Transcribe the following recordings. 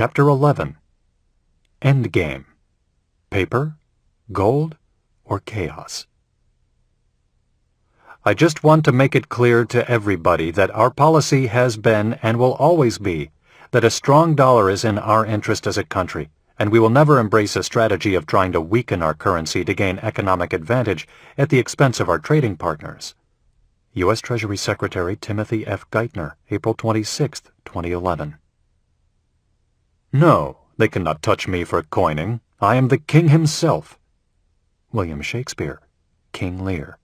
Chapter 11. Endgame. Paper, gold, or chaos? I just want to make it clear to everybody that our policy has been and will always be that a strong dollar is in our interest as a country, and we will never embrace a strategy of trying to weaken our currency to gain economic advantage at the expense of our trading partners. U.S. Treasury Secretary Timothy F. Geithner, April 26, 2011. No, they cannot touch me for coining. I am the king himself. William Shakespeare, King Lear.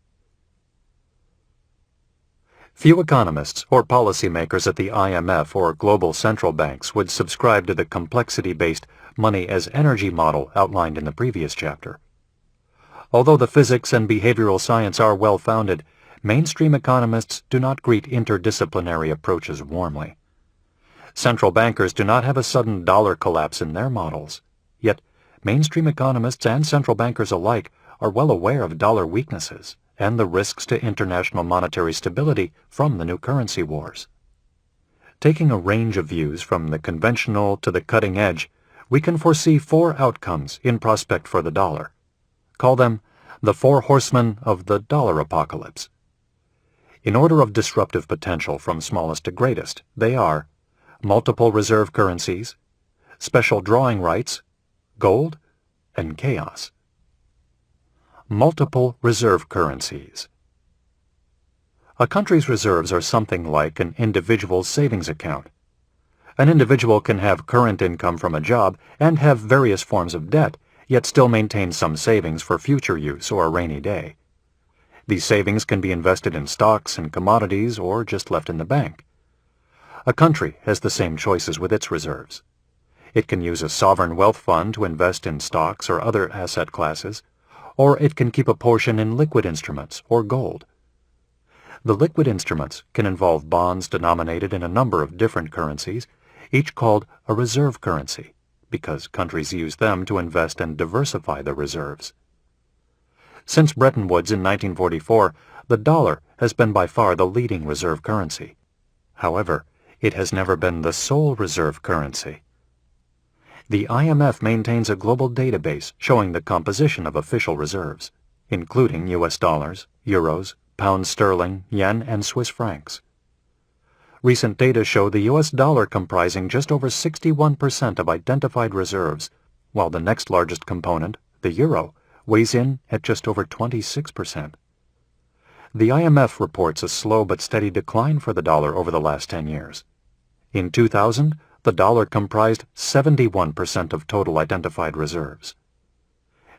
Few economists or policymakers at the IMF or global central banks would subscribe to the complexity-based money as energy model outlined in the previous chapter. Although the physics and behavioral science are well-founded, mainstream economists do not greet interdisciplinary approaches warmly. Central bankers do not have a sudden dollar collapse in their models, yet mainstream economists and central bankers alike are well aware of dollar weaknesses and the risks to international monetary stability from the new currency wars. Taking a range of views from the conventional to the cutting edge, we can foresee four outcomes in prospect for the dollar. Call them the four horsemen of the dollar apocalypse. In order of disruptive potential from smallest to greatest, they are multiple reserve currencies, special drawing rights, gold, and chaos. Multiple reserve currencies. A country's reserves are something like an individual's savings account. An individual can have current income from a job and have various forms of debt, yet still maintain some savings for future use or a rainy day. These savings can be invested in stocks and commodities or just left in the bank. A country has the same choices with its reserves. It can use a sovereign wealth fund to invest in stocks or other asset classes, or it can keep a portion in liquid instruments or gold. The liquid instruments can involve bonds denominated in a number of different currencies, each called a reserve currency, because countries use them to invest and diversify their reserves. Since Bretton Woods in 1944, the dollar has been by far the leading reserve currency. However, it has never been the sole reserve currency. The IMF maintains a global database showing the composition of official reserves, including U.S. dollars, euros, pounds sterling, yen, and Swiss francs. Recent data show the U.S. dollar comprising just over 61% of identified reserves, while the next largest component, the euro, weighs in at just over 26%. The IMF reports a slow but steady decline for the dollar over the last 10 years. In 2000, the dollar comprised 71% of total identified reserves.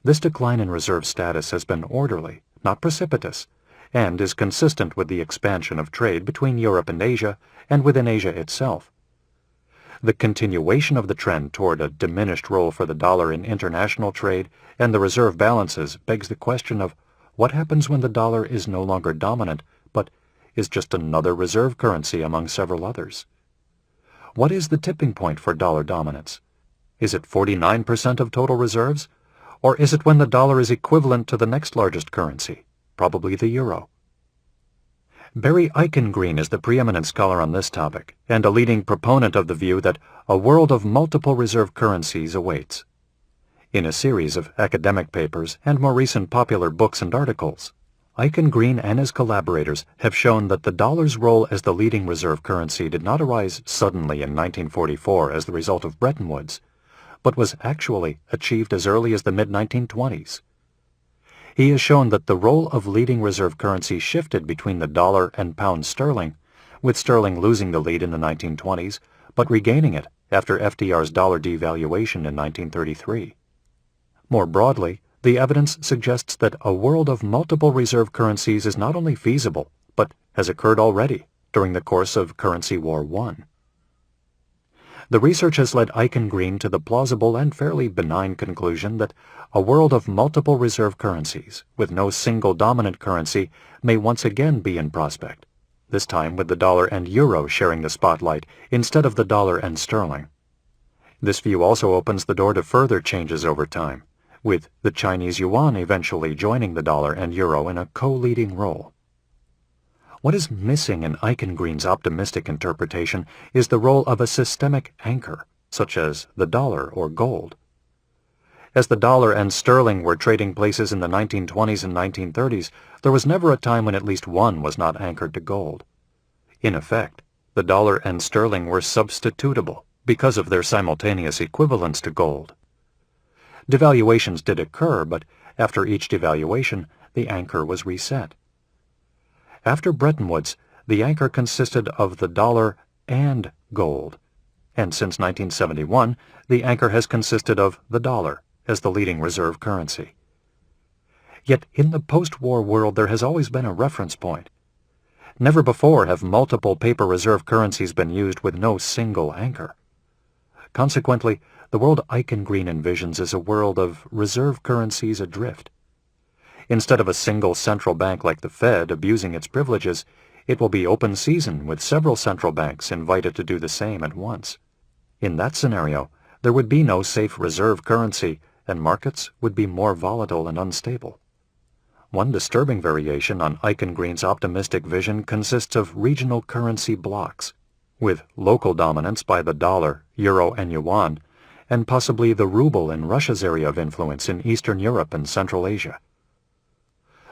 This decline in reserve status has been orderly, not precipitous, and is consistent with the expansion of trade between Europe and Asia and within Asia itself. The continuation of the trend toward a diminished role for the dollar in international trade and the reserve balances begs the question of what happens when the dollar is no longer dominant, but is just another reserve currency among several others. What is the tipping point for dollar dominance? Is it 49% of total reserves? Or is it when the dollar is equivalent to the next largest currency, probably the euro? Barry Eichengreen is the preeminent scholar on this topic, and a leading proponent of the view that a world of multiple reserve currencies awaits. In a series of academic papers and more recent popular books and articles, Eichengreen and his collaborators have shown that the dollar's role as the leading reserve currency did not arise suddenly in 1944 as the result of Bretton Woods, but was actually achieved as early as the mid-1920s. He has shown that the role of leading reserve currency shifted between the dollar and pound sterling, with sterling losing the lead in the 1920s, but regaining it after FDR's dollar devaluation in 1933. More broadly, the evidence suggests that a world of multiple reserve currencies is not only feasible, but has occurred already during the course of Currency War I. The research has led Eichengreen to the plausible and fairly benign conclusion that a world of multiple reserve currencies, with no single dominant currency, may once again be in prospect, this time with the dollar and euro sharing the spotlight instead of the dollar and sterling. This view also opens the door to further changes over time, with the Chinese yuan eventually joining the dollar and euro in a co-leading role. What is missing in Eichengreen's optimistic interpretation is the role of a systemic anchor, such as the dollar or gold. As the dollar and sterling were trading places in the 1920s and 1930s, there was never a time when at least one was not anchored to gold. In effect, the dollar and sterling were substitutable because of their simultaneous equivalence to gold. Devaluations did occur, but after each devaluation, the anchor was reset. After Bretton Woods, the anchor consisted of the dollar and gold, and since 1971, the anchor has consisted of the dollar as the leading reserve currency. Yet in the post-war world there has always been a reference point. Never before have multiple paper reserve currencies been used with no single anchor. Consequently, the world Eichengreen envisions is a world of reserve currencies adrift. Instead of a single central bank like the Fed abusing its privileges, it will be open season with several central banks invited to do the same at once. In that scenario, there would be no safe reserve currency, and markets would be more volatile and unstable. One disturbing variation on Eichengreen's optimistic vision consists of regional currency blocks, with local dominance by the dollar, euro, and yuan, and possibly the ruble in Russia's area of influence in Eastern Europe and Central Asia.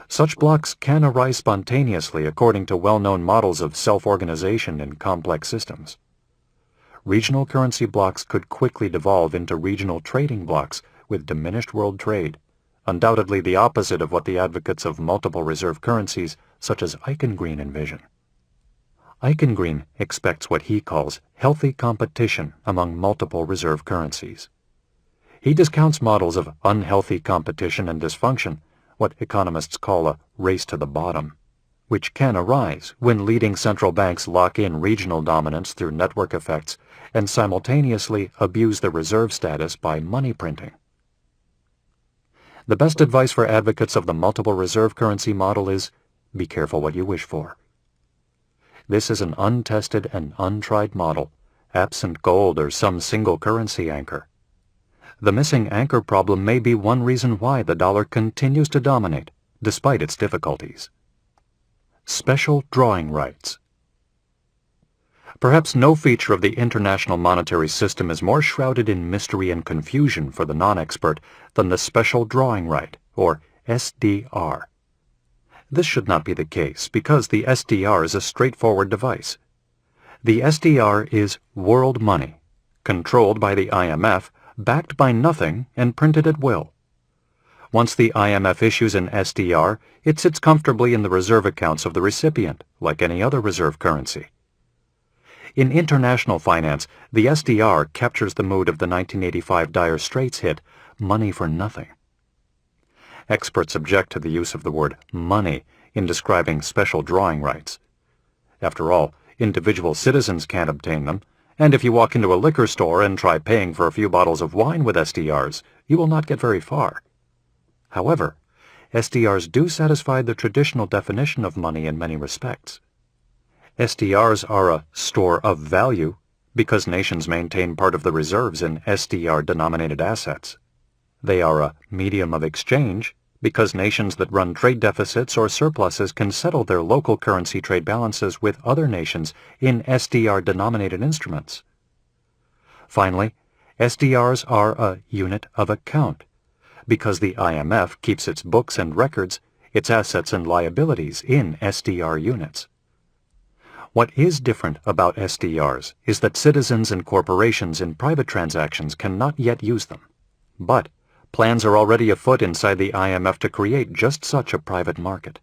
Such blocks can arise spontaneously according to well-known models of self-organization in complex systems. Regional currency blocks could quickly devolve into regional trading blocks with diminished world trade, undoubtedly the opposite of what the advocates of multiple reserve currencies such as Eichengreen envision. Eichengreen expects what he calls healthy competition among multiple reserve currencies. He discounts models of unhealthy competition and dysfunction, what economists call a race to the bottom, which can arise when leading central banks lock in regional dominance through network effects and simultaneously abuse their reserve status by money printing. The best advice for advocates of the multiple reserve currency model is, be careful what you wish for. This is an untested and untried model, absent gold or some single currency anchor. The missing anchor problem may be one reason why the dollar continues to dominate, despite its difficulties. Special drawing rights. Perhaps no feature of the international monetary system is more shrouded in mystery and confusion for the non-expert than the special drawing right, or SDR. This should not be the case because the SDR is a straightforward device. The SDR is world money, controlled by the IMF, backed by nothing, and printed at will. Once the IMF issues an SDR, it sits comfortably in the reserve accounts of the recipient, like any other reserve currency. In international finance, the SDR captures the mood of the 1985 Dire Straits hit, Money for Nothing. Experts object to the use of the word money in describing special drawing rights. After all, individual citizens can't obtain them, and if you walk into a liquor store and try paying for a few bottles of wine with SDRs, you will not get very far. However, SDRs do satisfy the traditional definition of money in many respects. SDRs are a store of value because nations maintain part of the reserves in SDR-denominated assets. They are a medium of exchange because nations that run trade deficits or surpluses can settle their local currency trade balances with other nations in SDR-denominated instruments. Finally, SDRs are a unit of account because the IMF keeps its books and records, its assets and liabilities in SDR units. What is different about SDRs is that citizens and corporations in private transactions cannot yet use them. But plans are already afoot inside the IMF to create just such a private market.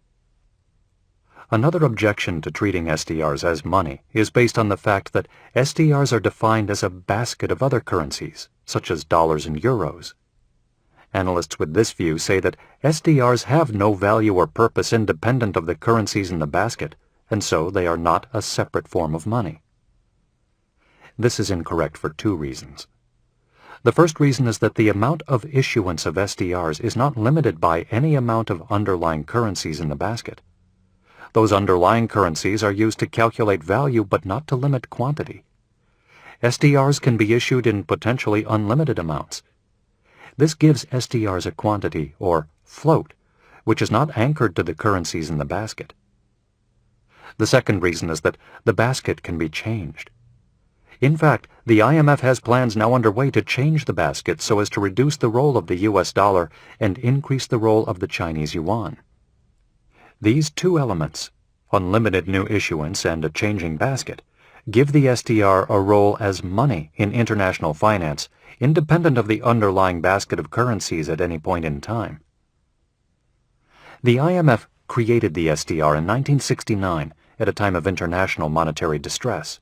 Another objection to treating SDRs as money is based on the fact that SDRs are defined as a basket of other currencies, such as dollars and euros. Analysts with this view say that SDRs have no value or purpose independent of the currencies in the basket, and so they are not a separate form of money. This is incorrect for two reasons. The first reason is that the amount of issuance of SDRs is not limited by any amount of underlying currencies in the basket. Those underlying currencies are used to calculate value but not to limit quantity. SDRs can be issued in potentially unlimited amounts. This gives SDRs a quantity, or float, which is not anchored to the currencies in the basket. The second reason is that the basket can be changed. In fact, the IMF has plans now underway to change the basket so as to reduce the role of the US dollar and increase the role of the Chinese yuan. These two elements, unlimited new issuance and a changing basket, give the SDR a role as money in international finance, independent of the underlying basket of currencies at any point in time. The IMF created the SDR in 1969 at a time of international monetary distress.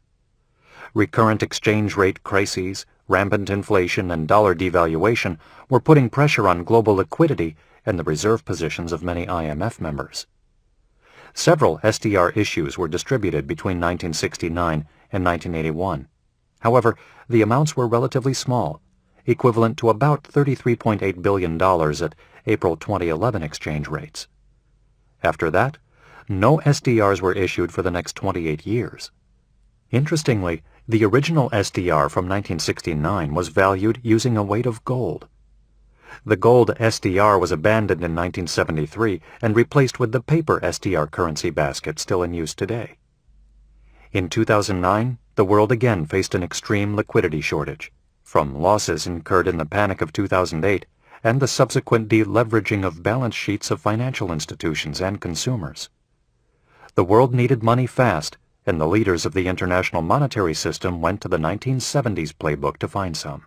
Recurrent exchange rate crises, rampant inflation, and dollar devaluation were putting pressure on global liquidity and the reserve positions of many IMF members. Several SDR issues were distributed between 1969 and 1981. However, the amounts were relatively small, equivalent to about $33.8 billion at April 2011 exchange rates. After that, no SDRs were issued for the next 28 years. Interestingly, the original SDR from 1969 was valued using a weight of gold. The gold SDR was abandoned in 1973 and replaced with the paper SDR currency basket still in use today. In 2009, the world again faced an extreme liquidity shortage, from losses incurred in the panic of 2008 and the subsequent deleveraging of balance sheets of financial institutions and consumers. The world needed money fast, and the leaders of the international monetary system went to the 1970s playbook to find some.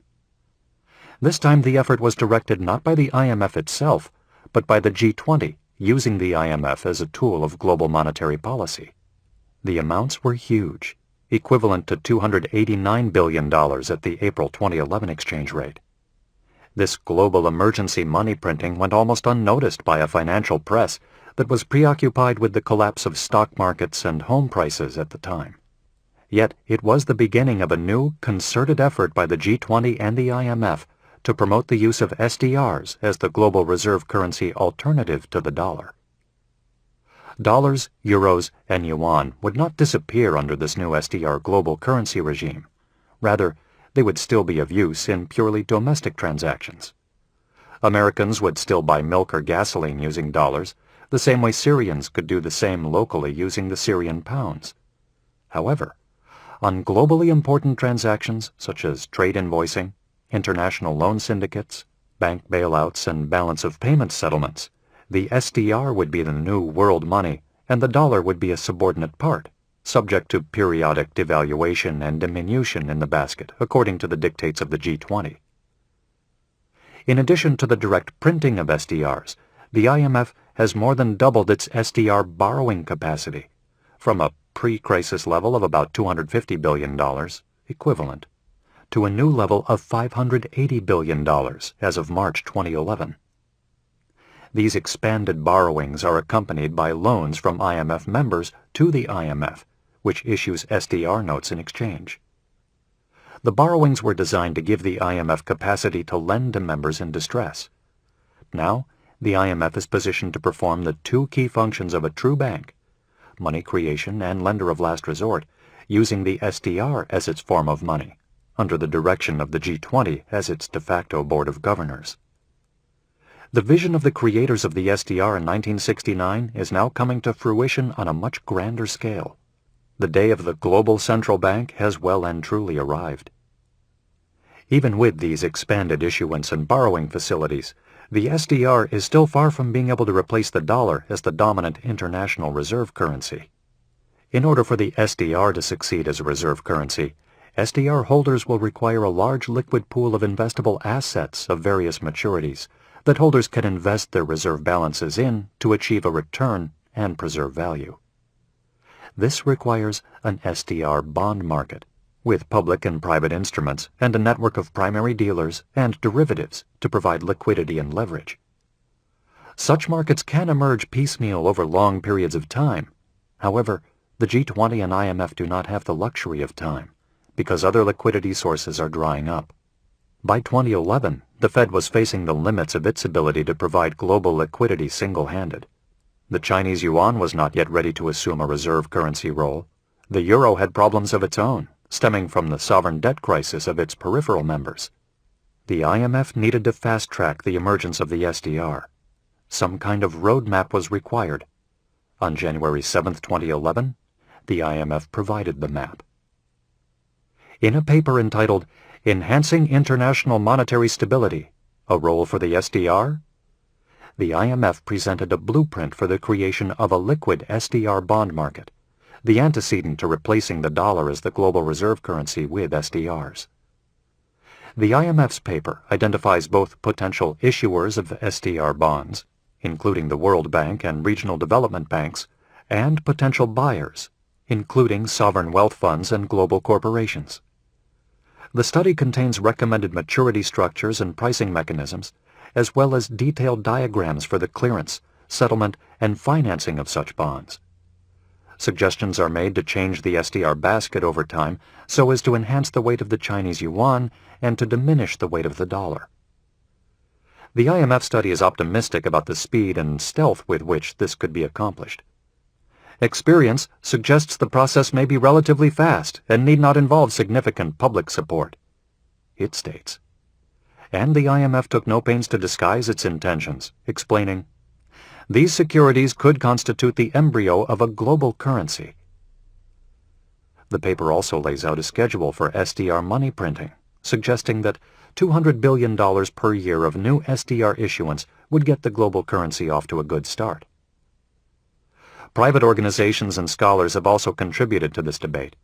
This time the effort was directed not by the IMF itself, but by the G20, using the IMF as a tool of global monetary policy. The amounts were huge, equivalent to $289 billion at the April 2011 exchange rate. This global emergency money printing went almost unnoticed by a financial press that was preoccupied with the collapse of stock markets and home prices at the time. Yet it was the beginning of a new, concerted effort by the G20 and the IMF to promote the use of SDRs as the global reserve currency alternative to the dollar. Dollars, euros, and yuan would not disappear under this new SDR global currency regime. Rather, they would still be of use in purely domestic transactions. Americans would still buy milk or gasoline using dollars, the same way Syrians could do the same locally using the Syrian pounds. However, on globally important transactions such as trade invoicing, international loan syndicates, bank bailouts, and balance of payments settlements, the SDR would be the new world money and the dollar would be a subordinate part, subject to periodic devaluation and diminution in the basket according to the dictates of the G20. In addition to the direct printing of SDRs, the IMF has more than doubled its SDR borrowing capacity, from a pre-crisis level of about $250 billion, equivalent, to a new level of $580 billion as of March 2011. These expanded borrowings are accompanied by loans from IMF members to the IMF, which issues SDR notes in exchange. The borrowings were designed to give the IMF capacity to lend to members in distress. Now, the IMF is positioned to perform the two key functions of a true bank, money creation and lender of last resort, using the SDR as its form of money, under the direction of the G20 as its de facto board of governors. The vision of the creators of the SDR in 1969 is now coming to fruition on a much grander scale. The day of the global central bank has well and truly arrived. Even with these expanded issuance and borrowing facilities, the SDR is still far from being able to replace the dollar as the dominant international reserve currency. In order for the SDR to succeed as a reserve currency, SDR holders will require a large liquid pool of investable assets of various maturities that holders can invest their reserve balances in to achieve a return and preserve value. This requires an SDR bond market, with public and private instruments and a network of primary dealers and derivatives to provide liquidity and leverage. Such markets can emerge piecemeal over long periods of time. However, the G20 and IMF do not have the luxury of time, because other liquidity sources are drying up. By 2011, the Fed was facing the limits of its ability to provide global liquidity single-handed. The Chinese yuan was not yet ready to assume a reserve currency role. The euro had problems of its own, stemming from the sovereign debt crisis of its peripheral members. The IMF needed to fast-track the emergence of the SDR. Some kind of roadmap was required. On January 7, 2011, the IMF provided the map. In a paper entitled Enhancing International Monetary Stability, a Role for the SDR, the IMF presented a blueprint for the creation of a liquid SDR bond market, the antecedent to replacing the dollar as the global reserve currency with SDRs. The IMF's paper identifies both potential issuers of SDR bonds, including the World Bank and regional development banks, and potential buyers, including sovereign wealth funds and global corporations. The study contains recommended maturity structures and pricing mechanisms, as well as detailed diagrams for the clearance, settlement, and financing of such bonds. Suggestions are made to change the SDR basket over time so as to enhance the weight of the Chinese yuan and to diminish the weight of the dollar. The IMF study is optimistic about the speed and stealth with which this could be accomplished. Experience suggests the process may be relatively fast and need not involve significant public support, it states. And the IMF took no pains to disguise its intentions, explaining, "These securities could constitute the embryo of a global currency." The paper also lays out a schedule for SDR money printing, suggesting that $200 billion per year of new SDR issuance would get the global currency off to a good start. Private organizations and scholars have also contributed to this debate.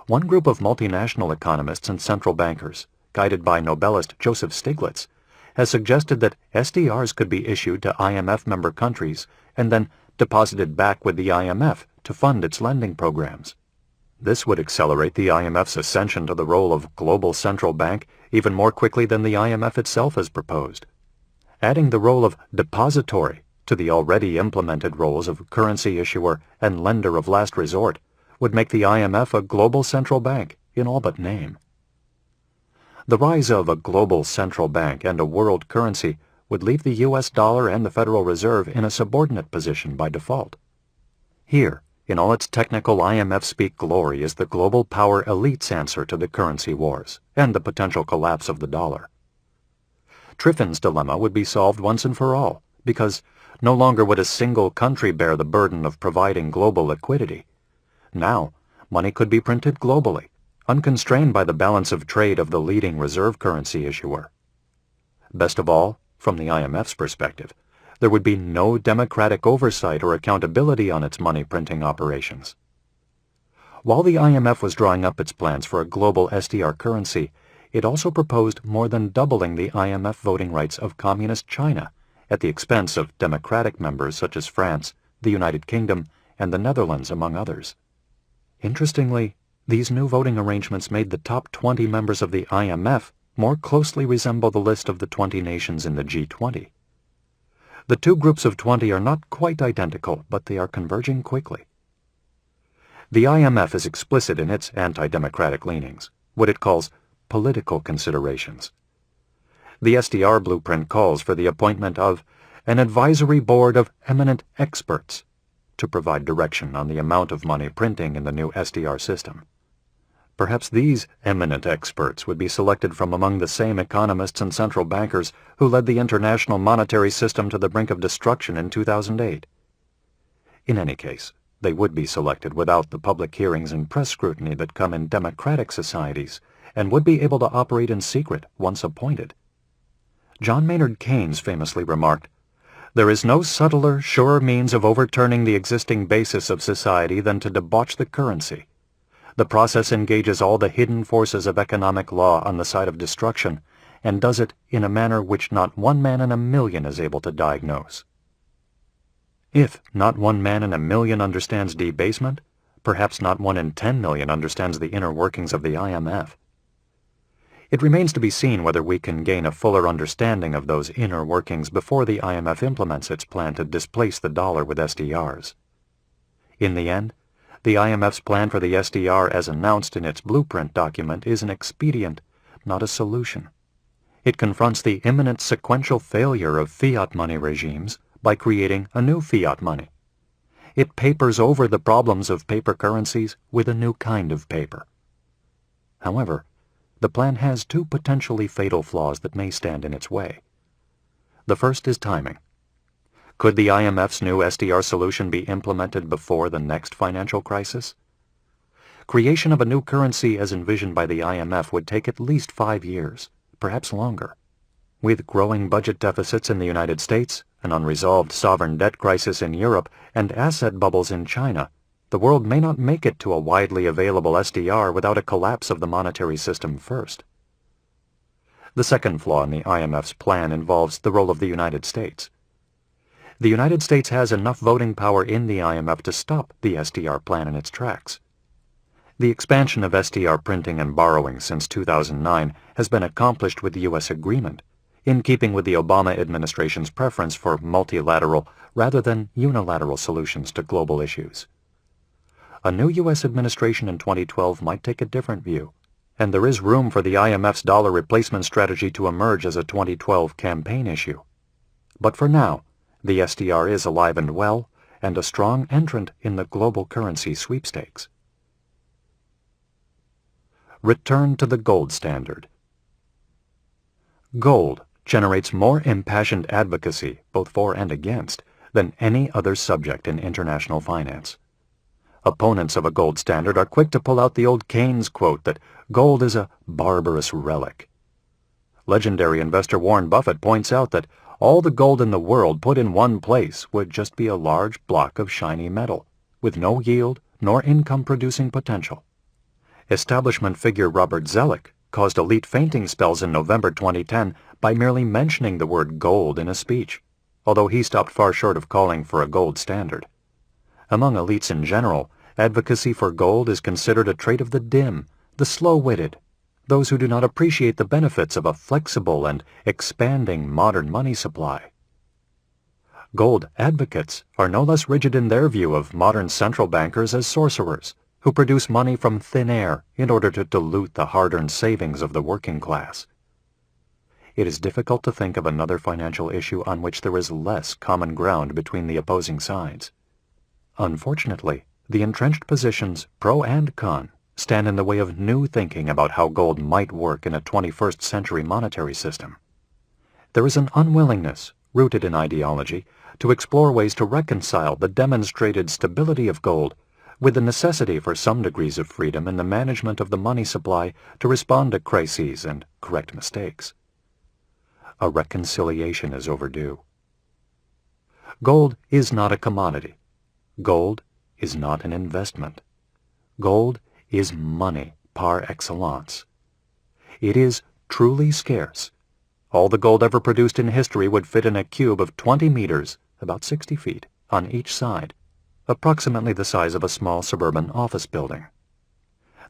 One group of multinational economists and central bankers, guided by Nobelist Joseph Stiglitz, has suggested that SDRs could be issued to IMF member countries and then deposited back with the IMF to fund its lending programs. This would accelerate the IMF's ascension to the role of global central bank even more quickly than the IMF itself has proposed. Adding the role of depository to the already implemented roles of currency issuer and lender of last resort would make the IMF a global central bank in all but name. The rise of a global central bank and a world currency would leave the U.S. dollar and the Federal Reserve in a subordinate position by default. Here, in all its technical IMF-speak glory, is the global power elite's answer to the currency wars and the potential collapse of the dollar. Triffin's dilemma would be solved once and for all, because no longer would a single country bear the burden of providing global liquidity. Now, money could be printed globally, unconstrained by the balance of trade of the leading reserve currency issuer. Best of all, from the IMF's perspective, there would be no democratic oversight or accountability on its money-printing operations. While the IMF was drawing up its plans for a global SDR currency, it also proposed more than doubling the IMF voting rights of Communist China at the expense of democratic members such as France, the United Kingdom, and the Netherlands, among others. Interestingly, these new voting arrangements made the top 20 members of the IMF more closely resemble the list of the 20 nations in the G20. The two groups of 20 are not quite identical, but they are converging quickly. The IMF is explicit in its anti-democratic leanings, what it calls political considerations. The SDR blueprint calls for the appointment of an advisory board of eminent experts to provide direction on the amount of money printing in the new SDR system. Perhaps these eminent experts would be selected from among the same economists and central bankers who led the international monetary system to the brink of destruction in 2008. In any case, they would be selected without the public hearings and press scrutiny that come in democratic societies, and would be able to operate in secret once appointed. John Maynard Keynes famously remarked, "There is no subtler, surer means of overturning the existing basis of society than to debauch the currency. The process engages all the hidden forces of economic law on the side of destruction, and does it in a manner which not one man in a million is able to diagnose." If not one man in a million understands debasement, perhaps not 1 in 10 million understands the inner workings of the IMF. It remains to be seen whether we can gain a fuller understanding of those inner workings before the IMF implements its plan to displace the dollar with SDRs. In the end, the IMF's plan for the SDR as announced in its blueprint document is an expedient, not a solution. It confronts the imminent sequential failure of fiat money regimes by creating a new fiat money. It papers over the problems of paper currencies with a new kind of paper. However, the plan has two potentially fatal flaws that may stand in its way. The first is timing. Could the IMF's new SDR solution be implemented before the next financial crisis? creation of a new currency as envisioned by the IMF would take at least 5 years, perhaps longer. With growing budget deficits in the United States, an unresolved sovereign debt crisis in Europe, and asset bubbles in China, the world may not make it to a widely available SDR without a collapse of the monetary system first. The second flaw in the IMF's plan involves the role of the United States. The United States has enough voting power in the IMF to stop the SDR plan in its tracks. The expansion of SDR printing and borrowing since 2009 has been accomplished with the U.S. agreement, in keeping with the Obama administration's preference for multilateral rather than unilateral solutions to global issues. A new U.S. administration in 2012 might take a different view, and there is room for the IMF's dollar replacement strategy to emerge as a 2012 campaign issue. But for now, the SDR is alive and well, and a strong entrant in the global currency sweepstakes. Return to the gold standard. Gold generates more impassioned advocacy, both for and against, than any other subject in international finance. Opponents of a gold standard are quick to pull out the old Keynes quote that gold is a barbarous relic. Legendary investor Warren Buffett points out that all the gold in the world put in one place would just be a large block of shiny metal, with no yield nor income-producing potential. Establishment figure Robert Zoellick caused elite fainting spells in November 2010 by merely mentioning the word gold in a speech, although he stopped far short of calling for a gold standard. Among elites in general, advocacy for gold is considered a trait of the dim, the slow-witted, those who do not appreciate the benefits of a flexible and expanding modern money supply. Gold advocates are no less rigid in their view of modern central bankers as sorcerers, who produce money from thin air in order to dilute the hard-earned savings of the working class. It is difficult to think of another financial issue on which there is less common ground between the opposing sides. Unfortunately, the entrenched positions, pro and con, stand in the way of new thinking about how gold might work in a 21st century monetary system. There is an unwillingness, rooted in ideology, to explore ways to reconcile the demonstrated stability of gold with the necessity for some degrees of freedom in the management of the money supply to respond to crises and correct mistakes. A reconciliation is overdue. Gold is not a commodity. Gold is not an investment. Gold is money par excellence. It is truly scarce. All the gold ever produced in history would fit in a cube of 20 meters, about 60 feet, on each side, approximately the size of a small suburban office building.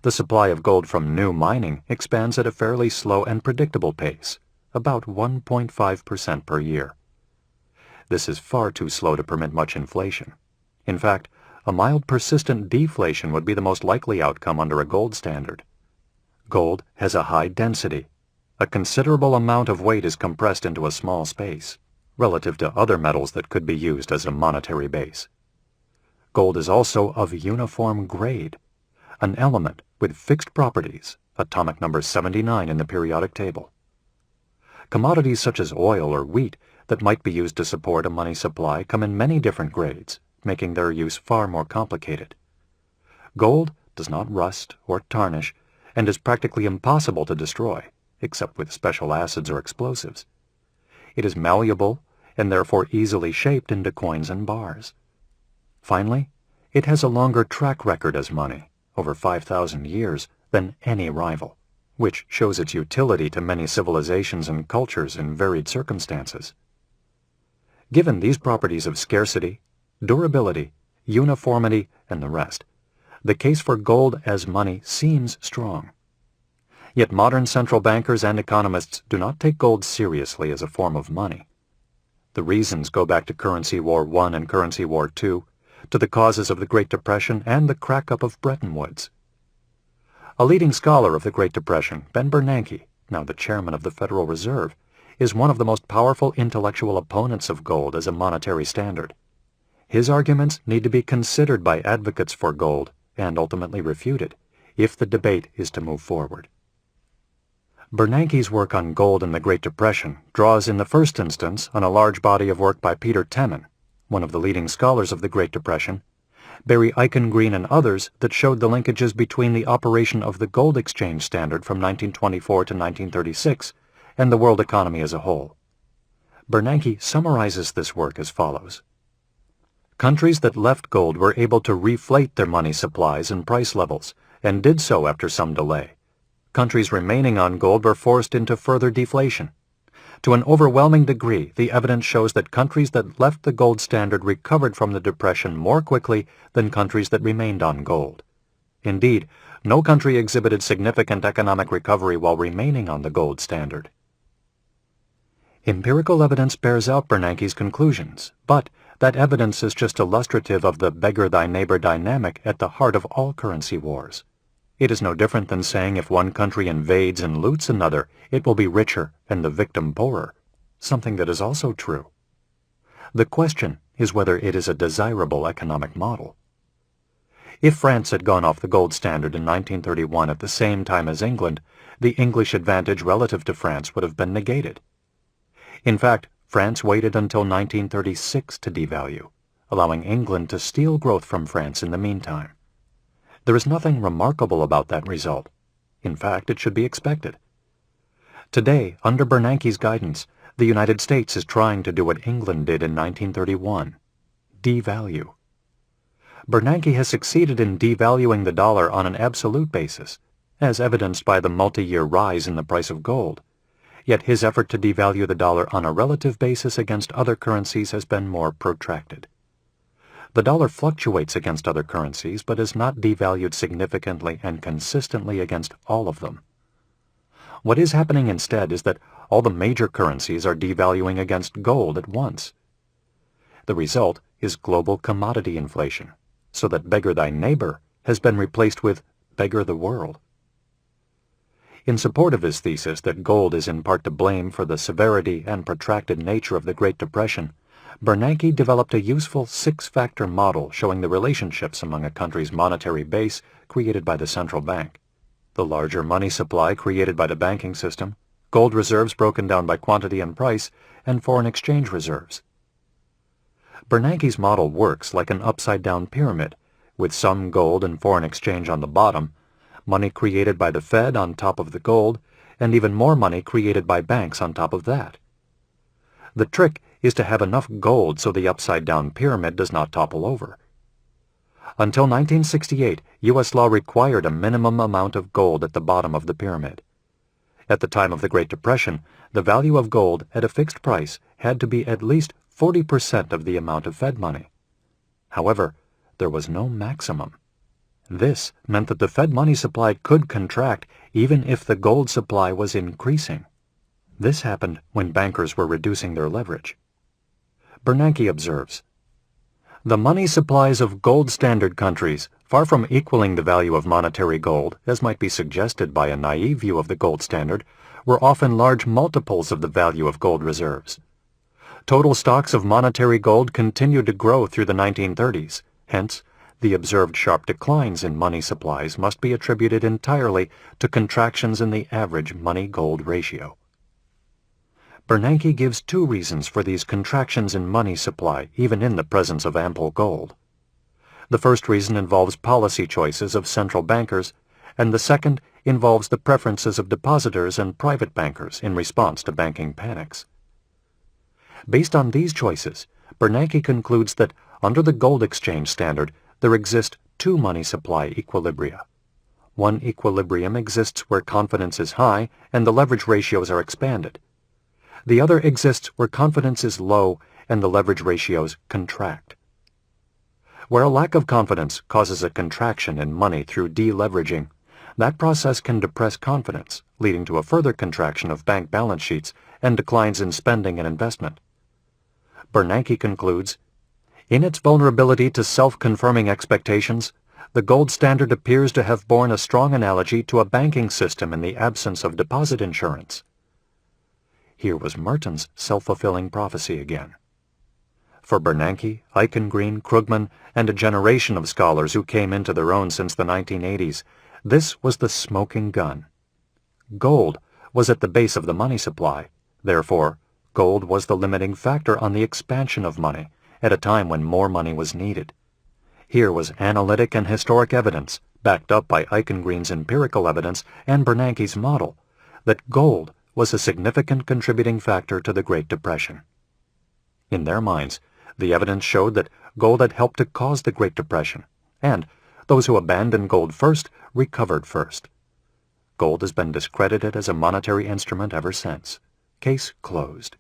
The supply of gold from new mining expands at a fairly slow and predictable pace, about 1.5% per year. This is far too slow to permit much inflation. In fact, a mild persistent deflation would be the most likely outcome under a gold standard. Gold has a high density. A considerable amount of weight is compressed into a small space, relative to other metals that could be used as a monetary base. Gold is also of uniform grade, an element with fixed properties, atomic number 79 in the periodic table. Commodities such as oil or wheat that might be used to support a money supply come in many different grades, making their use far more complicated. Gold does not rust or tarnish and is practically impossible to destroy, except with special acids or explosives. It is malleable and therefore easily shaped into coins and bars. Finally, it has a longer track record as money, over 5,000 years, than any rival, which shows its utility to many civilizations and cultures in varied circumstances. Given these properties of scarcity, durability, uniformity, and the rest, the case for gold as money seems strong. Yet modern central bankers and economists do not take gold seriously as a form of money. The reasons go back to Currency War I and Currency War II, to the causes of the Great Depression and the crack-up of Bretton Woods. A leading scholar of the Great Depression, Ben Bernanke, now the chairman of the Federal Reserve, is one of the most powerful intellectual opponents of gold as a monetary standard. His arguments need to be considered by advocates for gold and ultimately refuted if the debate is to move forward. Bernanke's work on gold in the Great Depression draws in the first instance on a large body of work by Peter Temin, one of the leading scholars of the Great Depression, Barry Eichengreen and others that showed the linkages between the operation of the gold exchange standard from 1924 to 1936 and the world economy as a whole. Bernanke summarizes this work as follows. Countries that left gold were able to reflate their money supplies and price levels, and did so after some delay. Countries remaining on gold were forced into further deflation. To an overwhelming degree, the evidence shows that countries that left the gold standard recovered from the Depression more quickly than countries that remained on gold. Indeed, no country exhibited significant economic recovery while remaining on the gold standard. Empirical evidence bears out Bernanke's conclusions, but that evidence is just illustrative of the beggar-thy-neighbor dynamic at the heart of all currency wars. It is no different than saying if one country invades and loots another, it will be richer and the victim poorer, something that is also true. The question is whether it is a desirable economic model. If France had gone off the gold standard in 1931 at the same time as England, the English advantage relative to France would have been negated. In fact, France waited until 1936 to devalue, allowing England to steal growth from France in the meantime. There is nothing remarkable about that result. In fact, it should be expected. Today, under Bernanke's guidance, the United States is trying to do what England did in 1931, devalue. Bernanke has succeeded in devaluing the dollar on an absolute basis, as evidenced by the multi-year rise in the price of gold. Yet his effort to devalue the dollar on a relative basis against other currencies has been more protracted. The dollar fluctuates against other currencies, but is not devalued significantly and consistently against all of them. What is happening instead is that all the major currencies are devaluing against gold at once. The result is global commodity inflation, so that beggar thy neighbor has been replaced with beggar the world. In support of his thesis that gold is in part to blame for the severity and protracted nature of the Great Depression, Bernanke developed a useful six-factor model showing the relationships among a country's monetary base created by the central bank, the larger money supply created by the banking system, gold reserves broken down by quantity and price, and foreign exchange reserves. Bernanke's model works like an upside-down pyramid, with some gold and foreign exchange on the bottom, money created by the Fed on top of the gold, and even more money created by banks on top of that. The trick is to have enough gold so the upside-down pyramid does not topple over. Until 1968, U.S. law required a minimum amount of gold at the bottom of the pyramid. At the time of the Great Depression, the value of gold at a fixed price had to be at least 40% of the amount of Fed money. However, there was no maximum. This meant that the Fed money supply could contract even if the gold supply was increasing. This happened when bankers were reducing their leverage. Bernanke observes, the money supplies of gold standard countries, far from equaling the value of monetary gold, as might be suggested by a naive view of the gold standard, were often large multiples of the value of gold reserves. Total stocks of monetary gold continued to grow through the 1930s. Hence, the observed sharp declines in money supplies must be attributed entirely to contractions in the average money-gold ratio. Bernanke gives two reasons for these contractions in money supply, even in the presence of ample gold. The first reason involves policy choices of central bankers, and the second involves the preferences of depositors and private bankers in response to banking panics. Based on these choices, Bernanke concludes that under the gold exchange standard, there exist two money supply equilibria. One equilibrium exists where confidence is high and the leverage ratios are expanded. The other exists where confidence is low and the leverage ratios contract. Where a lack of confidence causes a contraction in money through deleveraging, that process can depress confidence, leading to a further contraction of bank balance sheets and declines in spending and investment. Bernanke concludes, in its vulnerability to self-confirming expectations, the gold standard appears to have borne a strong analogy to a banking system in the absence of deposit insurance. Here was Merton's self-fulfilling prophecy again. For Bernanke, Eichengreen, Krugman, and a generation of scholars who came into their own since the 1980s, this was the smoking gun. Gold was at the base of the money supply. Therefore, gold was the limiting factor on the expansion of money at a time when more money was needed. Here was analytic and historic evidence, backed up by Eichengreen's empirical evidence and Bernanke's model, that gold was a significant contributing factor to the Great Depression. In their minds, the evidence showed that gold had helped to cause the Great Depression, and those who abandoned gold first recovered first. Gold has been discredited as a monetary instrument ever since. Case closed.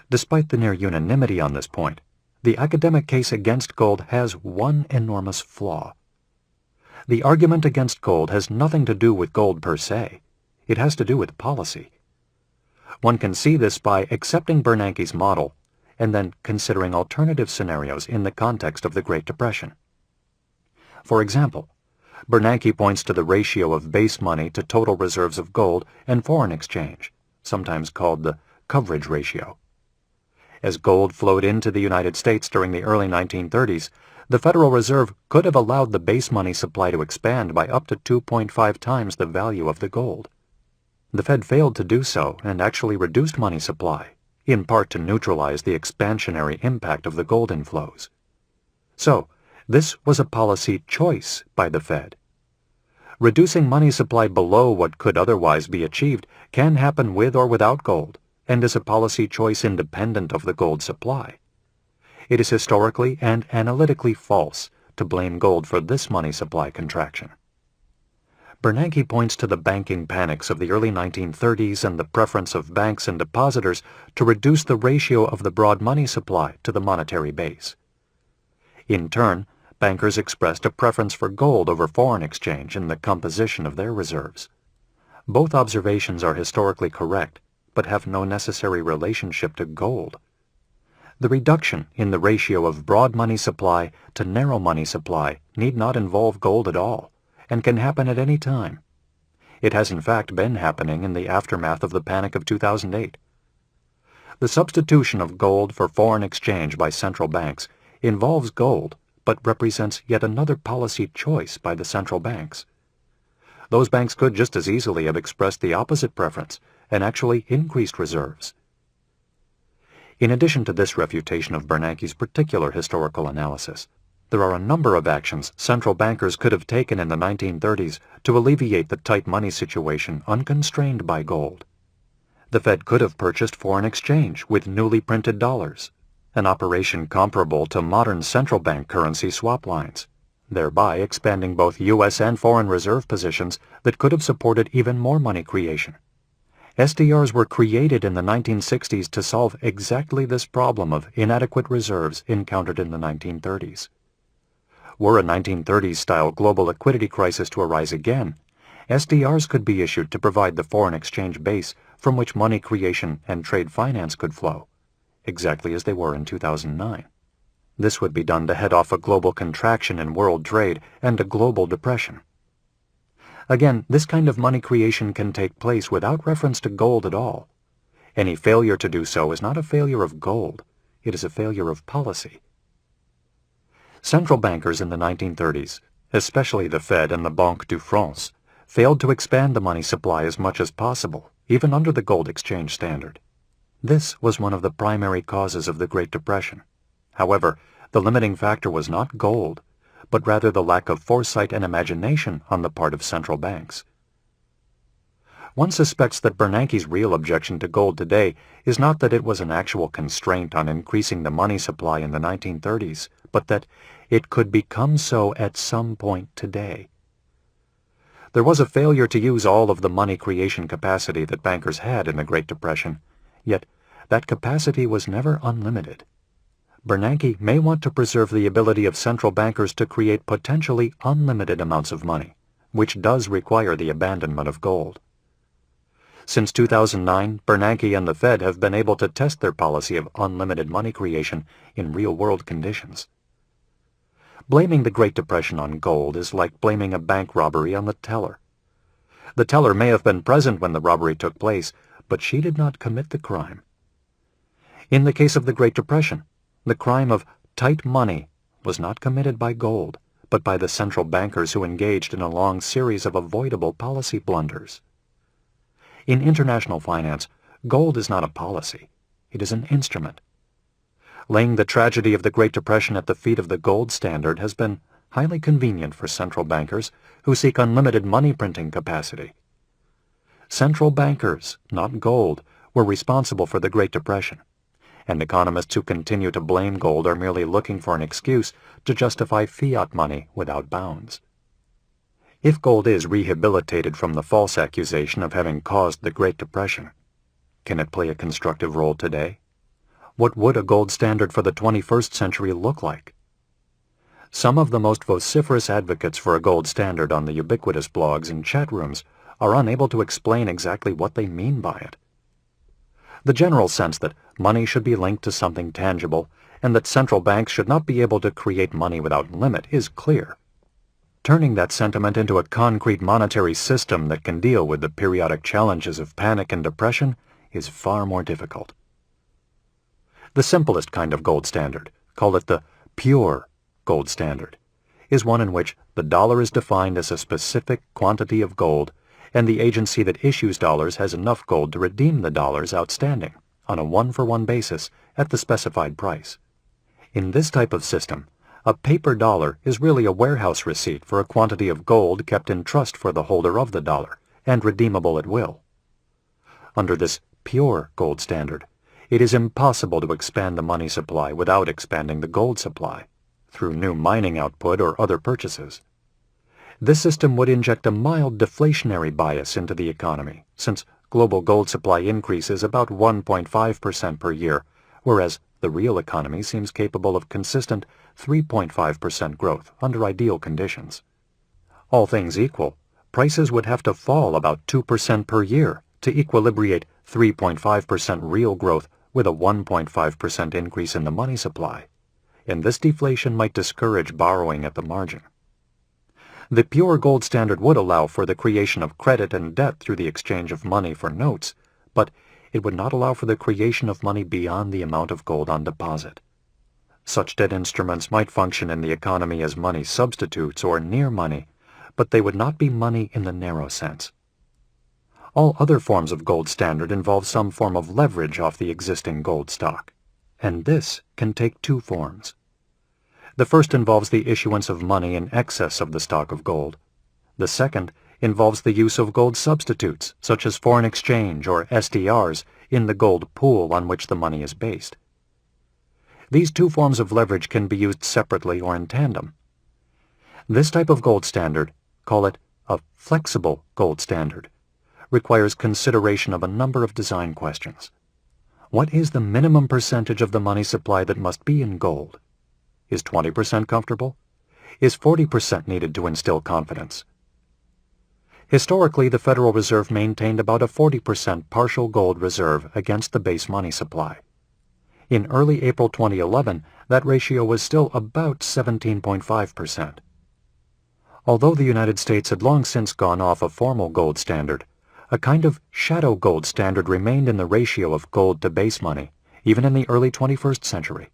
Despite the near unanimity on this point, the academic case against gold has one enormous flaw. The argument against gold has nothing to do with gold per se. It has to do with policy. One can see this by accepting Bernanke's model and then considering alternative scenarios in the context of the Great Depression. For example, Bernanke points to the ratio of base money to total reserves of gold and foreign exchange, sometimes called the coverage ratio. As gold flowed into the United States during the early 1930s, the Federal Reserve could have allowed the base money supply to expand by up to 2.5 times the value of the gold. The Fed failed to do so and actually reduced money supply, in part to neutralize the expansionary impact of the gold inflows. So, this was a policy choice by the Fed. Reducing money supply below what could otherwise be achieved can happen with or without gold, and is a policy choice independent of the gold supply. It is historically and analytically false to blame gold for this money supply contraction. Bernanke points to the banking panics of the early 1930s and the preference of banks and depositors to reduce the ratio of the broad money supply to the monetary base. In turn, bankers expressed a preference for gold over foreign exchange in the composition of their reserves. Both observations are historically correct, but have no necessary relationship to gold. The reduction in the ratio of broad money supply to narrow money supply need not involve gold at all, and can happen at any time. It has in fact been happening in the aftermath of the Panic of 2008. The substitution of gold for foreign exchange by central banks involves gold, but represents yet another policy choice by the central banks. Those banks could just as easily have expressed the opposite preference and actually increased reserves. In addition to this refutation of Bernanke's particular historical analysis, there are a number of actions central bankers could have taken in the 1930s to alleviate the tight money situation unconstrained by gold. The Fed could have purchased foreign exchange with newly printed dollars, an operation comparable to modern central bank currency swap lines, thereby expanding both U.S. and foreign reserve positions that could have supported even more money creation. SDRs were created in the 1960s to solve exactly this problem of inadequate reserves encountered in the 1930s. Were a 1930s-style global liquidity crisis to arise again, SDRs could be issued to provide the foreign exchange base from which money creation and trade finance could flow, exactly as they were in 2009. This would be done to head off a global contraction in world trade and a global depression. Again, this kind of money creation can take place without reference to gold at all. Any failure to do so is not a failure of gold, it is a failure of policy. Central bankers in the 1930s, especially the Fed and the Banque de France, failed to expand the money supply as much as possible, even under the gold exchange standard. This was one of the primary causes of the Great Depression. However, the limiting factor was not gold, but rather the lack of foresight and imagination on the part of central banks. One suspects that Bernanke's real objection to gold today is not that it was an actual constraint on increasing the money supply in the 1930s, but that it could become so at some point today. There was a failure to use all of the money creation capacity that bankers had in the Great Depression, yet that capacity was never unlimited. Bernanke may want to preserve the ability of central bankers to create potentially unlimited amounts of money, which does require the abandonment of gold. Since 2009, Bernanke and the Fed have been able to test their policy of unlimited money creation in real-world conditions. Blaming the Great Depression on gold is like blaming a bank robbery on the teller. The teller may have been present when the robbery took place, but she did not commit the crime. In the case of the Great Depression, the crime of tight money was not committed by gold, but by the central bankers who engaged in a long series of avoidable policy blunders. In international finance, gold is not a policy, it is an instrument. Laying the tragedy of the Great Depression at the feet of the gold standard has been highly convenient for central bankers who seek unlimited money printing capacity. Central bankers, not gold, were responsible for the Great Depression, and economists who continue to blame gold are merely looking for an excuse to justify fiat money without bounds. If gold is rehabilitated from the false accusation of having caused the Great Depression, can it play a constructive role today? What would a gold standard for the 21st century look like? Some of the most vociferous advocates for a gold standard on the ubiquitous blogs and chat rooms are unable to explain exactly what they mean by it. The general sense that money should be linked to something tangible and that central banks should not be able to create money without limit is clear. Turning that sentiment into a concrete monetary system that can deal with the periodic challenges of panic and depression is far more difficult. The simplest kind of gold standard, call it the pure gold standard, is one in which the dollar is defined as a specific quantity of gold and the agency that issues dollars has enough gold to redeem the dollars outstanding on a one-for-one basis at the specified price. In this type of system, a paper dollar is really a warehouse receipt for a quantity of gold kept in trust for the holder of the dollar and redeemable at will. Under this pure gold standard, it is impossible to expand the money supply without expanding the gold supply through new mining output or other purchases. This system would inject a mild deflationary bias into the economy, since global gold supply increases about 1.5% per year, whereas the real economy seems capable of consistent 3.5% growth under ideal conditions. All things equal, prices would have to fall about 2% per year to equilibrate 3.5% real growth with a 1.5% increase in the money supply, and this deflation might discourage borrowing at the margin. The pure gold standard would allow for the creation of credit and debt through the exchange of money for notes, but it would not allow for the creation of money beyond the amount of gold on deposit. Such debt instruments might function in the economy as money substitutes or near money, but they would not be money in the narrow sense. All other forms of gold standard involve some form of leverage off the existing gold stock, and this can take two forms. The first involves the issuance of money in excess of the stock of gold. The second involves the use of gold substitutes, such as foreign exchange or SDRs, in the gold pool on which the money is based. These two forms of leverage can be used separately or in tandem. This type of gold standard, call it a flexible gold standard, requires consideration of a number of design questions. What is the minimum percentage of the money supply that must be in gold? Is 20% comfortable? Is 40% needed to instill confidence? Historically, the Federal Reserve maintained about a 40% partial gold reserve against the base money supply. In early April 2011, that ratio was still about 17.5%. Although the United States had long since gone off a formal gold standard, a kind of shadow gold standard remained in the ratio of gold to base money, even in the early 21st century.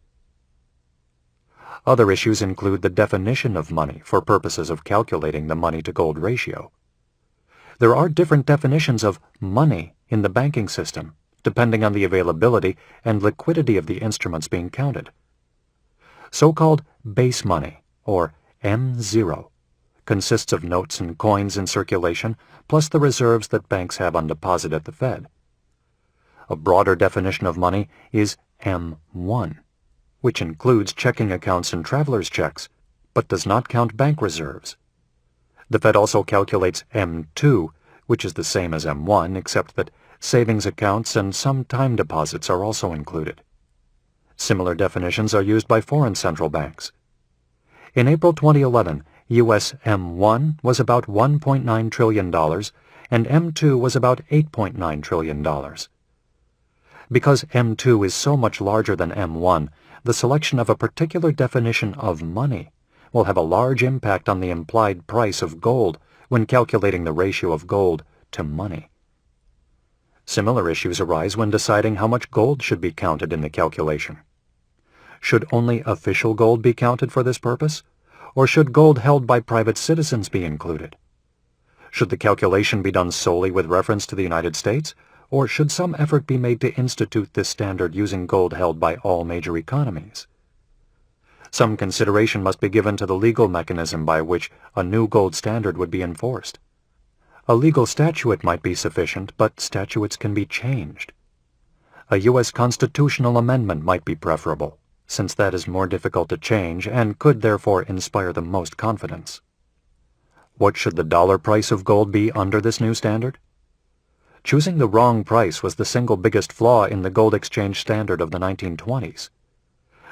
Other issues include the definition of money for purposes of calculating the money-to-gold ratio. There are different definitions of money in the banking system, depending on the availability and liquidity of the instruments being counted. So-called base money, or M0, consists of notes and coins in circulation, plus the reserves that banks have on deposit at the Fed. A broader definition of money is M1, which includes checking accounts and traveler's checks, but does not count bank reserves. The Fed also calculates M2, which is the same as M1, except that savings accounts and some time deposits are also included. Similar definitions are used by foreign central banks. In April 2011, U.S. M1 was about $1.9 trillion, and M2 was about $8.9 trillion. Because M2 is so much larger than M1, the selection of a particular definition of money will have a large impact on the implied price of gold when calculating the ratio of gold to money. Similar issues arise when deciding how much gold should be counted in the calculation. Should only official gold be counted for this purpose, or should gold held by private citizens be included? Should the calculation be done solely with reference to the United States, or should some effort be made to institute this standard using gold held by all major economies? Some consideration must be given to the legal mechanism by which a new gold standard would be enforced. A legal statute might be sufficient, but statutes can be changed. A U.S. constitutional amendment might be preferable, since that is more difficult to change and could therefore inspire the most confidence. What should the dollar price of gold be under this new standard? Choosing the wrong price was the single biggest flaw in the gold exchange standard of the 1920s.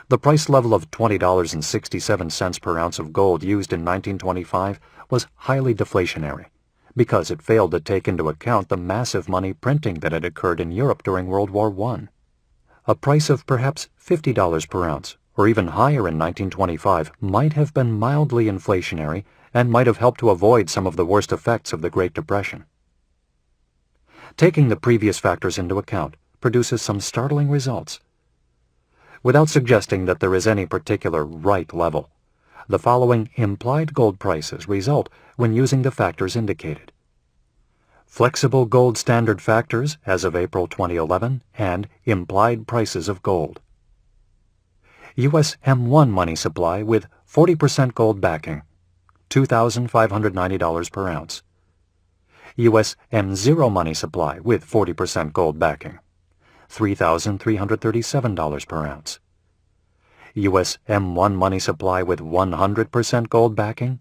The price level of $20.67 per ounce of gold used in 1925 was highly deflationary, because it failed to take into account the massive money printing that had occurred in Europe during World War I. A price of perhaps $50 per ounce, or even higher in 1925, might have been mildly inflationary and might have helped to avoid some of the worst effects of the Great Depression. Taking the previous factors into account produces some startling results. Without suggesting that there is any particular right level, the following implied gold prices result when using the factors indicated. Flexible gold standard factors as of April 2011 and implied prices of gold. U.S. M1 money supply with 40% gold backing, $2,590 per ounce. U.S. M0 money supply with 40% gold backing, $3,337 per ounce. U.S. M1 money supply with 100% gold backing,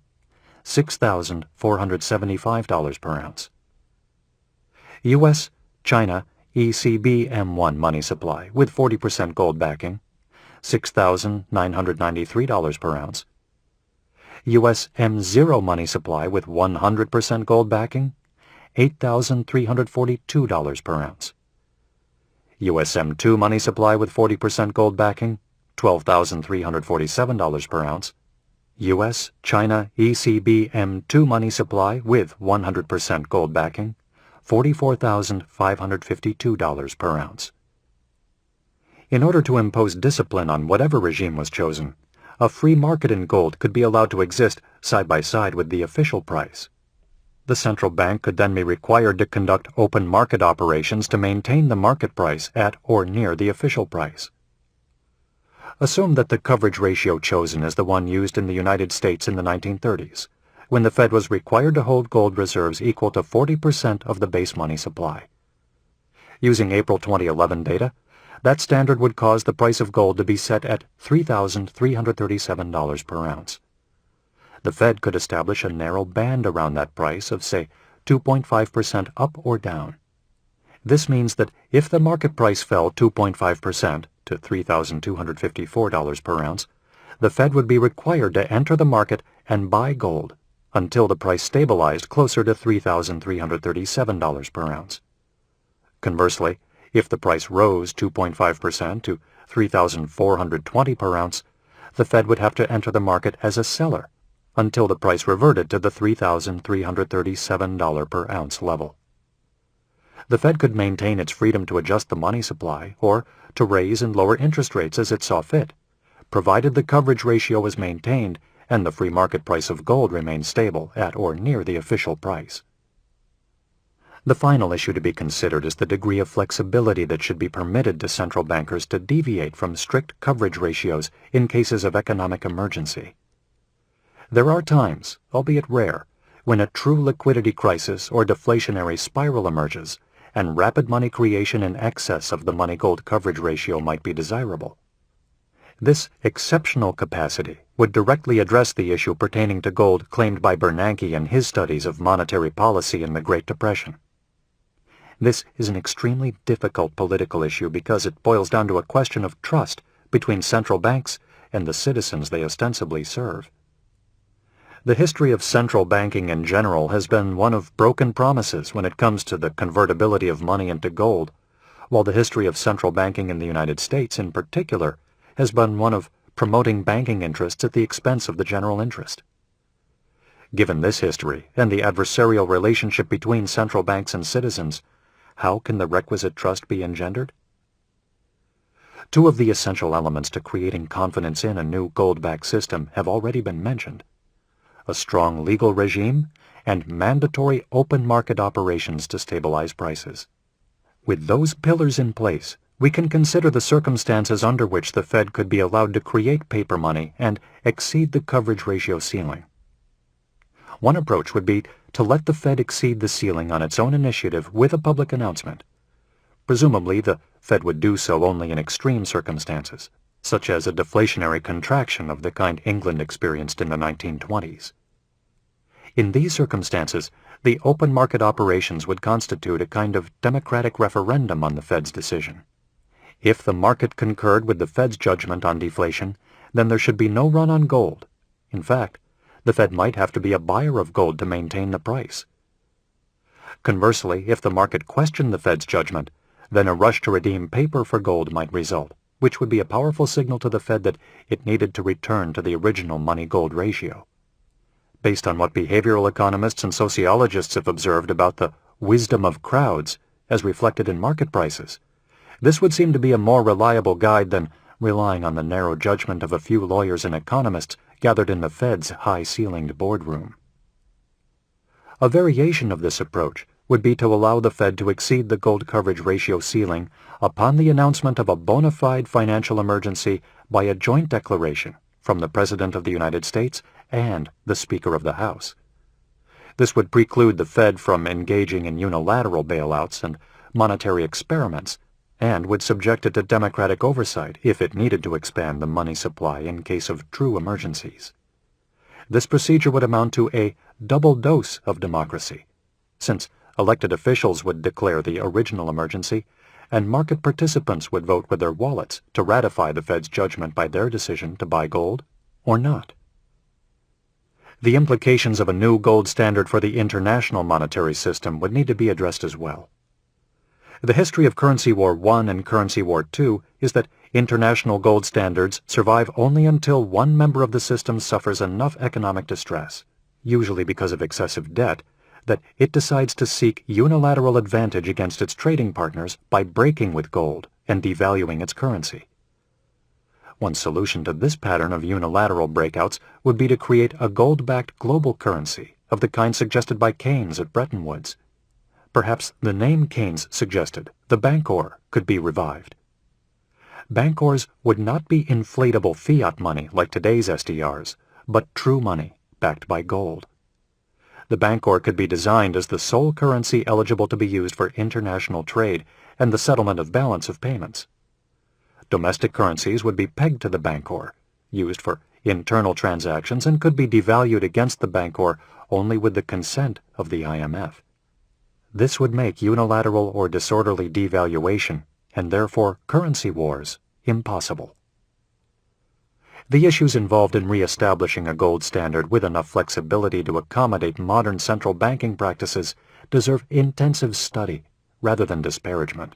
$6,475 per ounce. U.S. China ECB M1 money supply with 40% gold backing, $6,993 per ounce. U.S. M0 money supply with 100% gold backing, $8,342 per ounce. U.S. M2 money supply with 40% gold backing, $12,347 per ounce. U.S. China ECB M2 money supply with 100% gold backing, $44,552 per ounce. In order to impose discipline on whatever regime was chosen, a free market in gold could be allowed to exist side by side with the official price. The central bank could then be required to conduct open market operations to maintain the market price at or near the official price. Assume that the coverage ratio chosen is the one used in the United States in the 1930s, when the Fed was required to hold gold reserves equal to 40% of the base money supply. Using April 2011 data, that standard would cause the price of gold to be set at $3,337 per ounce. The Fed could establish a narrow band around that price of, say, 2.5% up or down. This means that if the market price fell 2.5% to $3,254 per ounce, the Fed would be required to enter the market and buy gold until the price stabilized closer to $3,337 per ounce. Conversely, if the price rose 2.5% to $3,420 per ounce, the Fed would have to enter the market as a seller until the price reverted to the $3,337 per ounce level. The Fed could maintain its freedom to adjust the money supply or to raise and lower interest rates as it saw fit, provided the coverage ratio was maintained and the free market price of gold remained stable at or near the official price. The final issue to be considered is the degree of flexibility that should be permitted to central bankers to deviate from strict coverage ratios in cases of economic emergency. There are times, albeit rare, when a true liquidity crisis or deflationary spiral emerges, and rapid money creation in excess of the money-gold coverage ratio might be desirable. This exceptional capacity would directly address the issue pertaining to gold claimed by Bernanke in his studies of monetary policy in the Great Depression. This is an extremely difficult political issue because it boils down to a question of trust between central banks and the citizens they ostensibly serve. The history of central banking in general has been one of broken promises when it comes to the convertibility of money into gold, while the history of central banking in the United States in particular has been one of promoting banking interests at the expense of the general interest. Given this history and the adversarial relationship between central banks and citizens, how can the requisite trust be engendered? Two of the essential elements to creating confidence in a new gold-backed system have already been mentioned: a strong legal regime and mandatory open market operations to stabilize prices. With those pillars in place, we can consider the circumstances under which the Fed could be allowed to create paper money and exceed the coverage ratio ceiling. One approach would be to let the Fed exceed the ceiling on its own initiative with a public announcement. Presumably, the Fed would do so only in extreme circumstances, such as a deflationary contraction of the kind England experienced in the 1920s. In these circumstances, the open market operations would constitute a kind of democratic referendum on the Fed's decision. If the market concurred with the Fed's judgment on deflation, then there should be no run on gold. In fact, the Fed might have to be a buyer of gold to maintain the price. Conversely, if the market questioned the Fed's judgment, then a rush to redeem paper for gold might result, which would be a powerful signal to the Fed that it needed to return to the original money-gold ratio. Based on what behavioral economists and sociologists have observed about the wisdom of crowds as reflected in market prices, this would seem to be a more reliable guide than relying on the narrow judgment of a few lawyers and economists gathered in the Fed's high-ceilinged boardroom. A variation of this approach would be to allow the Fed to exceed the gold coverage ratio ceiling upon the announcement of a bona fide financial emergency by a joint declaration from the President of the United States and the Speaker of the House. This would preclude the Fed from engaging in unilateral bailouts and monetary experiments, and would subject it to democratic oversight if it needed to expand the money supply in case of true emergencies. This procedure would amount to a double dose of democracy, since elected officials would declare the original emergency, and market participants would vote with their wallets to ratify the Fed's judgment by their decision to buy gold or not. The implications of a new gold standard for the international monetary system would need to be addressed as well. The history of Currency War I and Currency War II is that international gold standards survive only until one member of the system suffers enough economic distress, usually because of excessive debt, that it decides to seek unilateral advantage against its trading partners by breaking with gold and devaluing its currency. One solution to this pattern of unilateral breakouts would be to create a gold-backed global currency of the kind suggested by Keynes at Bretton Woods. Perhaps the name Keynes suggested, the Bancor, could be revived. Bancors would not be inflatable fiat money like today's SDRs, but true money backed by gold. The Bancor could be designed as the sole currency eligible to be used for international trade and the settlement of balance of payments. Domestic currencies would be pegged to the Bancor, used for internal transactions, and could be devalued against the Bancor only with the consent of the IMF. This would make unilateral or disorderly devaluation, and therefore currency wars, impossible. The issues involved in re-establishing a gold standard with enough flexibility to accommodate modern central banking practices deserve intensive study rather than disparagement.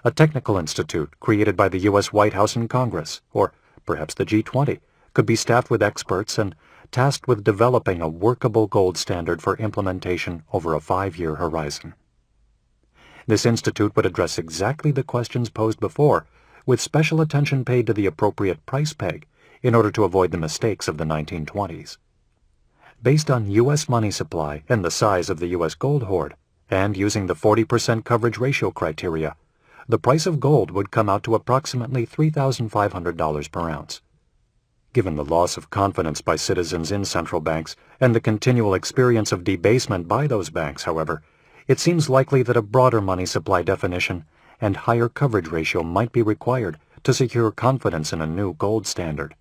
A technical institute created by the U.S. White House and Congress, or perhaps the G20, could be staffed with experts and tasked with developing a workable gold standard for implementation over a 5-year horizon. This institute would address exactly the questions posed before, with special attention paid to the appropriate price peg in order to avoid the mistakes of the 1920s. Based on U.S. money supply and the size of the U.S. gold hoard, and using the 40% coverage ratio criteria, the price of gold would come out to approximately $3,500 per ounce. Given the loss of confidence by citizens in central banks and the continual experience of debasement by those banks, however, it seems likely that a broader money supply definition and higher coverage ratio might be required to secure confidence in a new gold standard.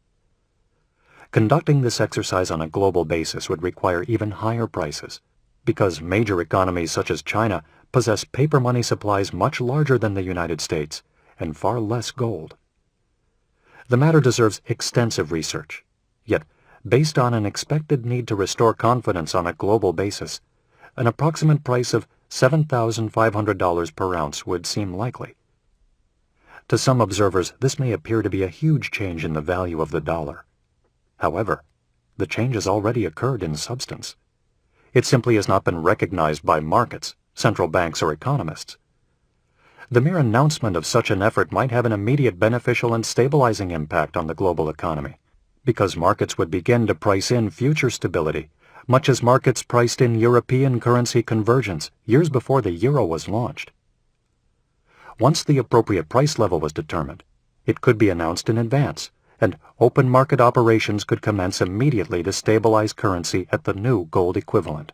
Conducting this exercise on a global basis would require even higher prices, because major economies such as China possess paper money supplies much larger than the United States and far less gold. The matter deserves extensive research, yet based on an expected need to restore confidence on a global basis, an approximate price of $7,500 per ounce would seem likely. To some observers, this may appear to be a huge change in the value of the dollar. However, the change has already occurred in substance. It simply has not been recognized by markets, central banks, or economists. The mere announcement of such an effort might have an immediate beneficial and stabilizing impact on the global economy, because markets would begin to price in future stability, much as markets priced in European currency convergence years before the euro was launched. Once the appropriate price level was determined, it could be announced in advance, and open market operations could commence immediately to stabilize currency at the new gold equivalent.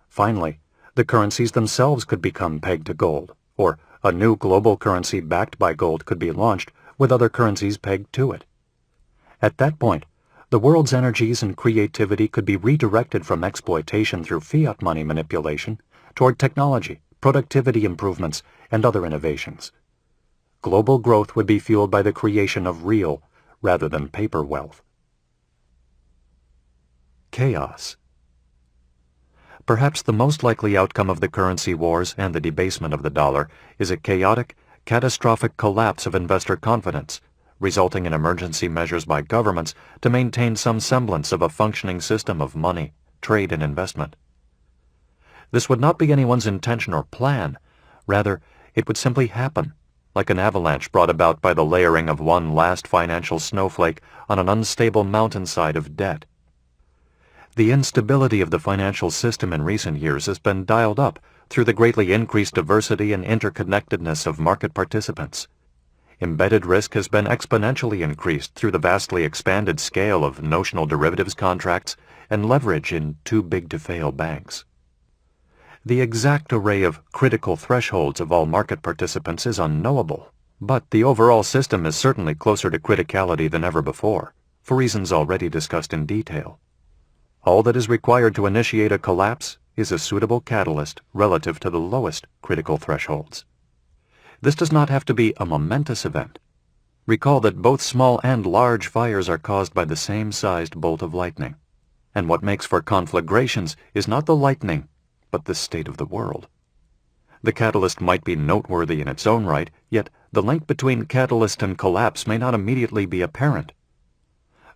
Finally, the currencies themselves could become pegged to gold, or a new global currency backed by gold could be launched with other currencies pegged to it. At that point, the world's energies and creativity could be redirected from exploitation through fiat money manipulation toward technology, productivity improvements, and other innovations. Global growth would be fueled by the creation of real, rather than paper wealth. Chaos. Perhaps the most likely outcome of the currency wars and the debasement of the dollar is a chaotic, catastrophic collapse of investor confidence, resulting in emergency measures by governments to maintain some semblance of a functioning system of money, trade, and investment. This would not be anyone's intention or plan. Rather, it would simply happen, like an avalanche brought about by the layering of one last financial snowflake on an unstable mountainside of debt. The instability of the financial system in recent years has been dialed up through the greatly increased diversity and interconnectedness of market participants. Embedded risk has been exponentially increased through the vastly expanded scale of notional derivatives contracts and leverage in too-big-to-fail banks. The exact array of critical thresholds of all market participants is unknowable, but the overall system is certainly closer to criticality than ever before, for reasons already discussed in detail. All that is required to initiate a collapse is a suitable catalyst relative to the lowest critical thresholds. This does not have to be a momentous event. Recall that both small and large fires are caused by the same sized bolt of lightning, and what makes for conflagrations is not the lightning, but the state of the world. The catalyst might be noteworthy in its own right, yet the link between catalyst and collapse may not immediately be apparent.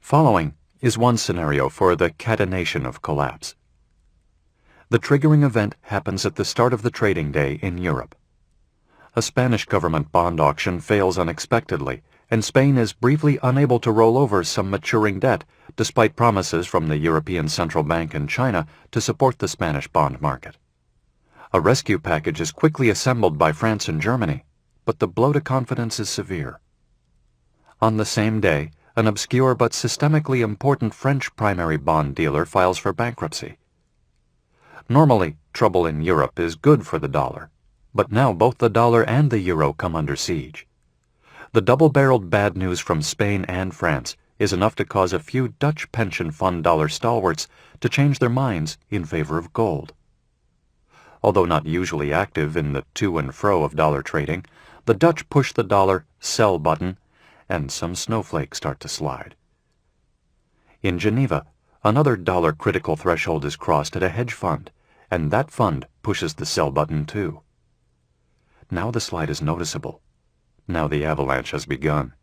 Following is one scenario for the catenation of collapse. The triggering event happens at the start of the trading day in Europe. A Spanish government bond auction fails unexpectedly, and Spain is briefly unable to roll over some maturing debt, despite promises from the European Central Bank and China to support the Spanish bond market. A rescue package is quickly assembled by France and Germany, but the blow to confidence is severe. On the same day, an obscure but systemically important French primary bond dealer files for bankruptcy. Normally, trouble in Europe is good for the dollar, but now both the dollar and the euro come under siege. The double-barreled bad news from Spain and France is enough to cause a few Dutch pension fund dollar stalwarts to change their minds in favor of gold. Although not usually active in the to and fro of dollar trading, the Dutch push the dollar sell button, and some snowflakes start to slide. In Geneva, another dollar critical threshold is crossed at a hedge fund, and that fund pushes the sell button too. Now the slide is noticeable. Now the avalanche has begun.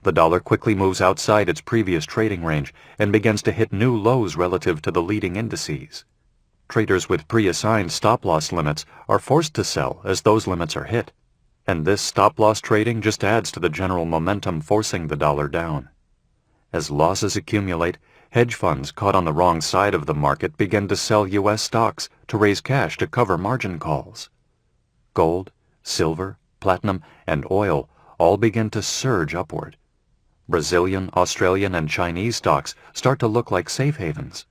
The dollar quickly moves outside its previous trading range and begins to hit new lows relative to the leading indices. Traders with pre-assigned stop-loss limits are forced to sell as those limits are hit, and this stop-loss trading just adds to the general momentum forcing the dollar down. As losses accumulate, hedge funds caught on the wrong side of the market begin to sell U.S. stocks to raise cash to cover margin calls. Gold, silver, platinum, and oil all begin to surge upward. Brazilian, Australian, and Chinese stocks start to look like safe havens.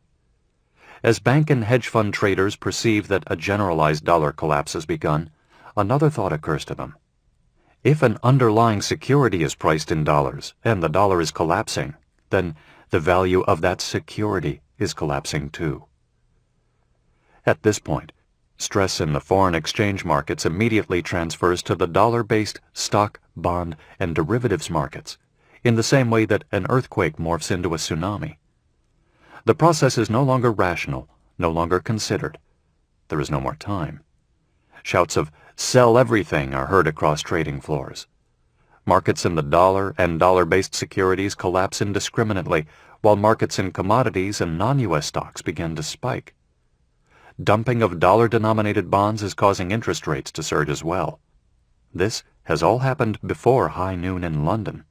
As bank and hedge fund traders perceive that a generalized dollar collapse has begun, another thought occurs to them. If an underlying security is priced in dollars and the dollar is collapsing, then the value of that security is collapsing too. At this point, stress in the foreign exchange markets immediately transfers to the dollar-based stock, bond, and derivatives markets, in the same way that an earthquake morphs into a tsunami. The process is no longer rational, no longer considered. There is no more time. Shouts of "sell everything" are heard across trading floors. Markets in the dollar and dollar-based securities collapse indiscriminately, while markets in commodities and non-U.S. stocks begin to spike. Dumping of dollar-denominated bonds is causing interest rates to surge as well. This has all happened before high noon in London.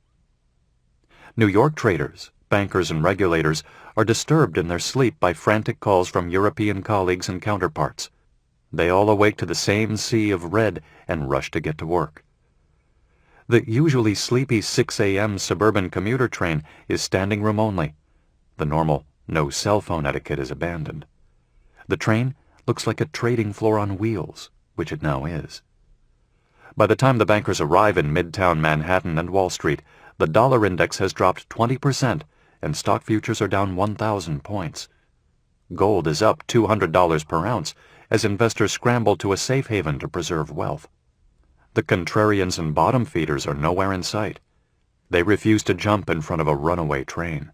New York traders, bankers, and regulators are disturbed in their sleep by frantic calls from European colleagues and counterparts. They all awake to the same sea of red and rush to get to work. The usually sleepy 6 a.m. suburban commuter train is standing room only. The normal no cell phone etiquette is abandoned. The train looks like a trading floor on wheels, which it now is. By the time the bankers arrive in Midtown Manhattan and Wall Street, the dollar index has dropped 20% and stock futures are down 1,000 points. Gold is up $200 per ounce as investors scramble to a safe haven to preserve wealth. The contrarians and bottom feeders are nowhere in sight. They refuse to jump in front of a runaway train.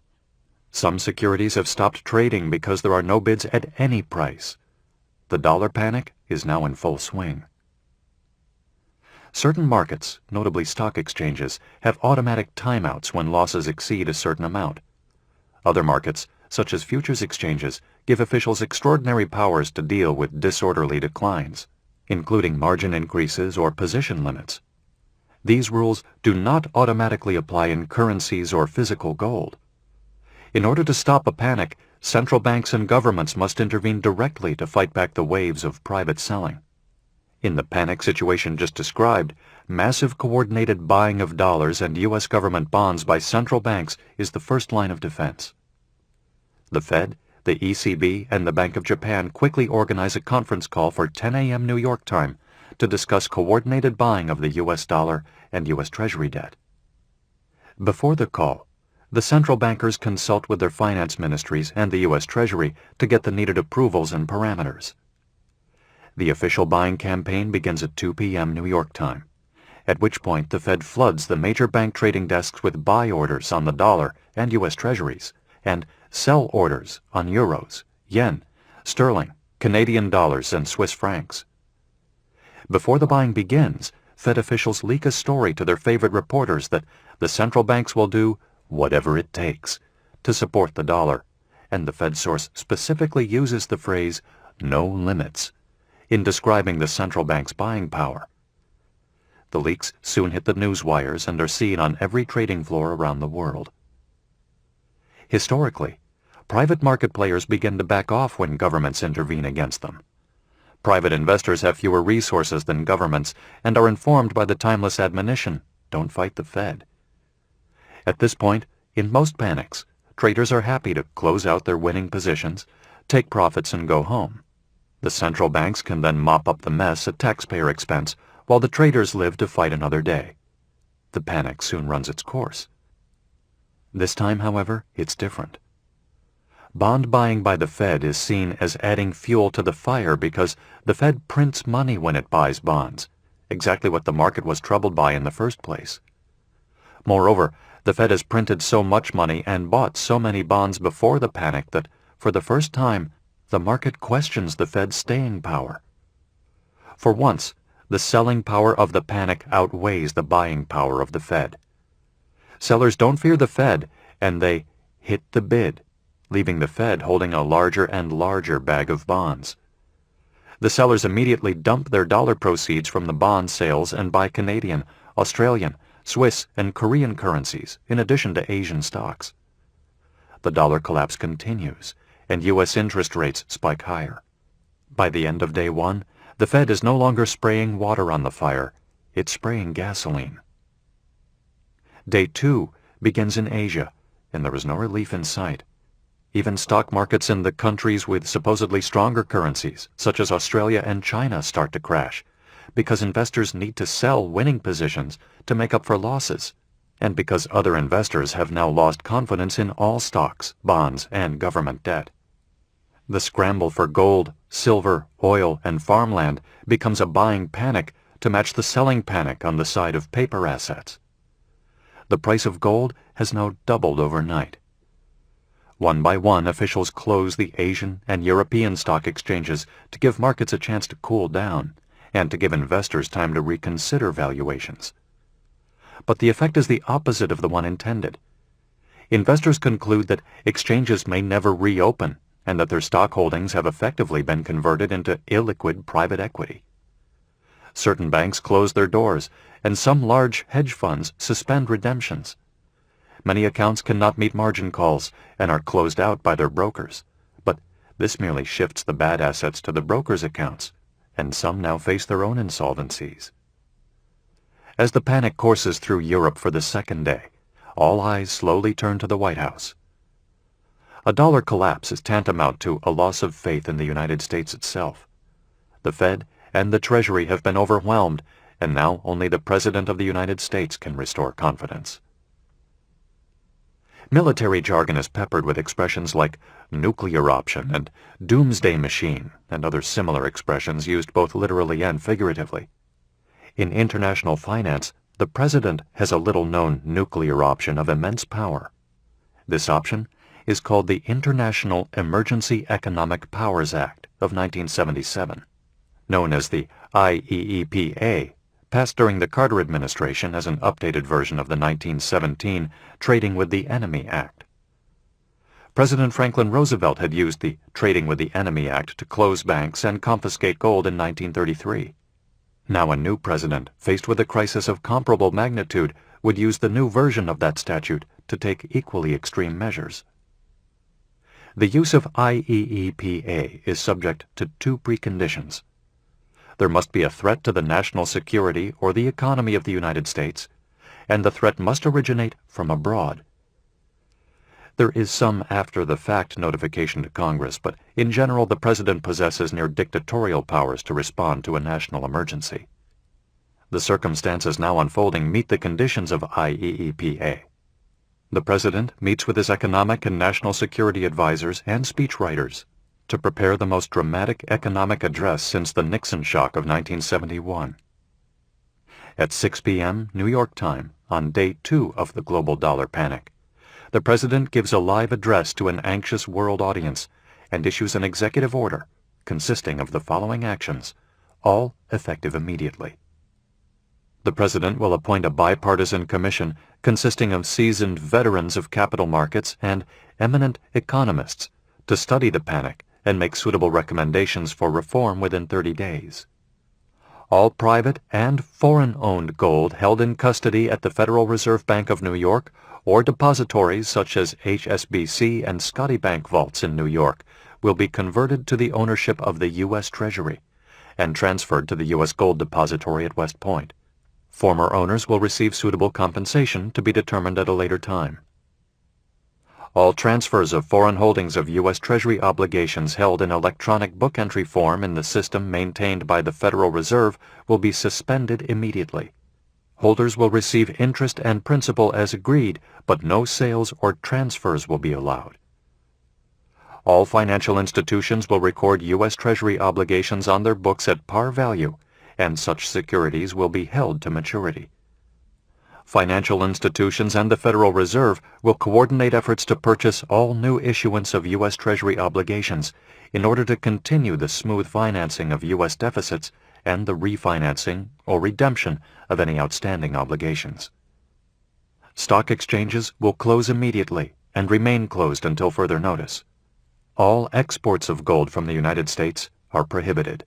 Some securities have stopped trading because there are no bids at any price. The dollar panic is now in full swing. Certain markets, notably stock exchanges, have automatic timeouts when losses exceed a certain amount. Other markets, such as futures exchanges, give officials extraordinary powers to deal with disorderly declines, including margin increases or position limits. These rules do not automatically apply in currencies or physical gold. In order to stop a panic, central banks and governments must intervene directly to fight back the waves of private selling. In the panic situation just described, massive coordinated buying of dollars and U.S. government bonds by central banks is the first line of defense. The Fed, the ECB, and the Bank of Japan quickly organize a conference call for 10 a.m. New York time to discuss coordinated buying of the U.S. dollar and U.S. Treasury debt. Before the call, the central bankers consult with their finance ministries and the U.S. Treasury to get the needed approvals and parameters. The official buying campaign begins at 2 p.m. New York time, at which point the Fed floods the major bank trading desks with buy orders on the dollar and U.S. Treasuries, and sell orders on euros, yen, sterling, Canadian dollars, and Swiss francs. Before the buying begins, Fed officials leak a story to their favorite reporters that the central banks will do whatever it takes to support the dollar, and the Fed source specifically uses the phrase no limits in describing the central bank's buying power. The leaks soon hit the news wires and are seen on every trading floor around the world. Historically, private market players begin to back off when governments intervene against them. Private investors have fewer resources than governments and are informed by the timeless admonition, don't fight the Fed. At this point, in most panics, traders are happy to close out their winning positions, take profits, and go home. The central banks can then mop up the mess at taxpayer expense while the traders live to fight another day. The panic soon runs its course. This time, however, it's different. Bond buying by the Fed is seen as adding fuel to the fire because the Fed prints money when it buys bonds, exactly what the market was troubled by in the first place. Moreover, the Fed has printed so much money and bought so many bonds before the panic that, for the first time, the market questions the Fed's staying power. For once, the selling power of the panic outweighs the buying power of the Fed. Sellers don't fear the Fed, and they hit the bid, leaving the Fed holding a larger and larger bag of bonds. The sellers immediately dump their dollar proceeds from the bond sales and buy Canadian, Australian, Swiss, and Korean currencies, in addition to Asian stocks. The dollar collapse continues, and U.S. interest rates spike higher. By the end of day one, the Fed is no longer spraying water on the fire, it's spraying gasoline. Day two begins in Asia, and there is no relief in sight. Even stock markets in the countries with supposedly stronger currencies, such as Australia and China, start to crash, because investors need to sell winning positions to make up for losses, and because other investors have now lost confidence in all stocks, bonds, and government debt. The scramble for gold, silver, oil, and farmland becomes a buying panic to match the selling panic on the side of paper assets. The price of gold has now doubled overnight. One by one, officials close the Asian and European stock exchanges to give markets a chance to cool down and to give investors time to reconsider valuations. But the effect is the opposite of the one intended. Investors conclude that exchanges may never reopen and that their stock holdings have effectively been converted into illiquid private equity. Certain banks close their doors, and some large hedge funds suspend redemptions. Many accounts cannot meet margin calls and are closed out by their brokers, but this merely shifts the bad assets to the brokers' accounts, and some now face their own insolvencies. As the panic courses through Europe for the second day, all eyes slowly turn to the White House. A dollar collapse is tantamount to a loss of faith in the United States itself. The Fed and the Treasury have been overwhelmed, and now only the President of the United States can restore confidence. Military jargon is peppered with expressions like nuclear option and doomsday machine and other similar expressions used both literally and figuratively. In international finance, the President has a little-known nuclear option of immense power. This option is called the International Emergency Economic Powers Act of 1977, known as the IEEPA, passed during the Carter administration as an updated version of the 1917 Trading with the Enemy Act. President Franklin Roosevelt had used the Trading with the Enemy Act to close banks and confiscate gold in 1933. Now a new president, faced with a crisis of comparable magnitude, would use the new version of that statute to take equally extreme measures. The use of IEEPA is subject to two preconditions. There must be a threat to the national security or the economy of the United States, and the threat must originate from abroad. There is some after-the-fact notification to Congress, but in general the President possesses near dictatorial powers to respond to a national emergency. The circumstances now unfolding meet the conditions of IEEPA. The President meets with his economic and national security advisors and speechwriters to prepare the most dramatic economic address since the Nixon shock of 1971. At 6 p.m. New York time, on day 2 of the global dollar panic, the President gives a live address to an anxious world audience and issues an executive order consisting of the following actions, all effective immediately. The President will appoint a bipartisan commission consisting of seasoned veterans of capital markets and eminent economists to study the panic and make suitable recommendations for reform within 30 days. All private and foreign-owned gold held in custody at the Federal Reserve Bank of New York or depositories such as HSBC and Scotiabank vaults in New York will be converted to the ownership of the U.S. Treasury and transferred to the U.S. Gold Depository at West Point. Former owners will receive suitable compensation to be determined at a later time. All transfers of foreign holdings of U.S. Treasury obligations held in electronic book entry form in the system maintained by the Federal Reserve will be suspended immediately. Holders will receive interest and principal as agreed, but no sales or transfers will be allowed. All financial institutions will record U.S. Treasury obligations on their books at par value, and such securities will be held to maturity. Financial institutions and the Federal Reserve will coordinate efforts to purchase all new issuance of U.S. Treasury obligations in order to continue the smooth financing of U.S. deficits and the refinancing or redemption of any outstanding obligations. Stock exchanges will close immediately and remain closed until further notice. All exports of gold from the United States are prohibited.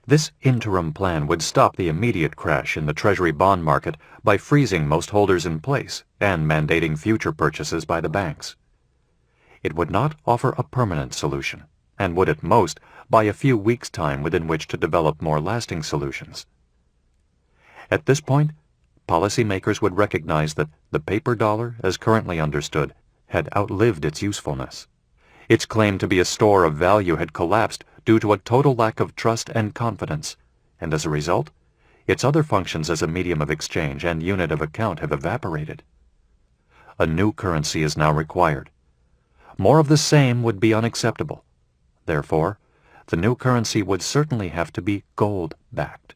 This interim plan would stop the immediate crash in the Treasury bond market by freezing most holders in place and mandating future purchases by the banks. It would not offer a permanent solution, and would at most buy a few weeks' time within which to develop more lasting solutions. At this point, policymakers would recognize that the paper dollar, as currently understood, had outlived its usefulness. Its claim to be a store of value had collapsed due to a total lack of trust and confidence, and as a result, its other functions as a medium of exchange and unit of account have evaporated. A new currency is now required. More of the same would be unacceptable. Therefore, the new currency would certainly have to be gold-backed.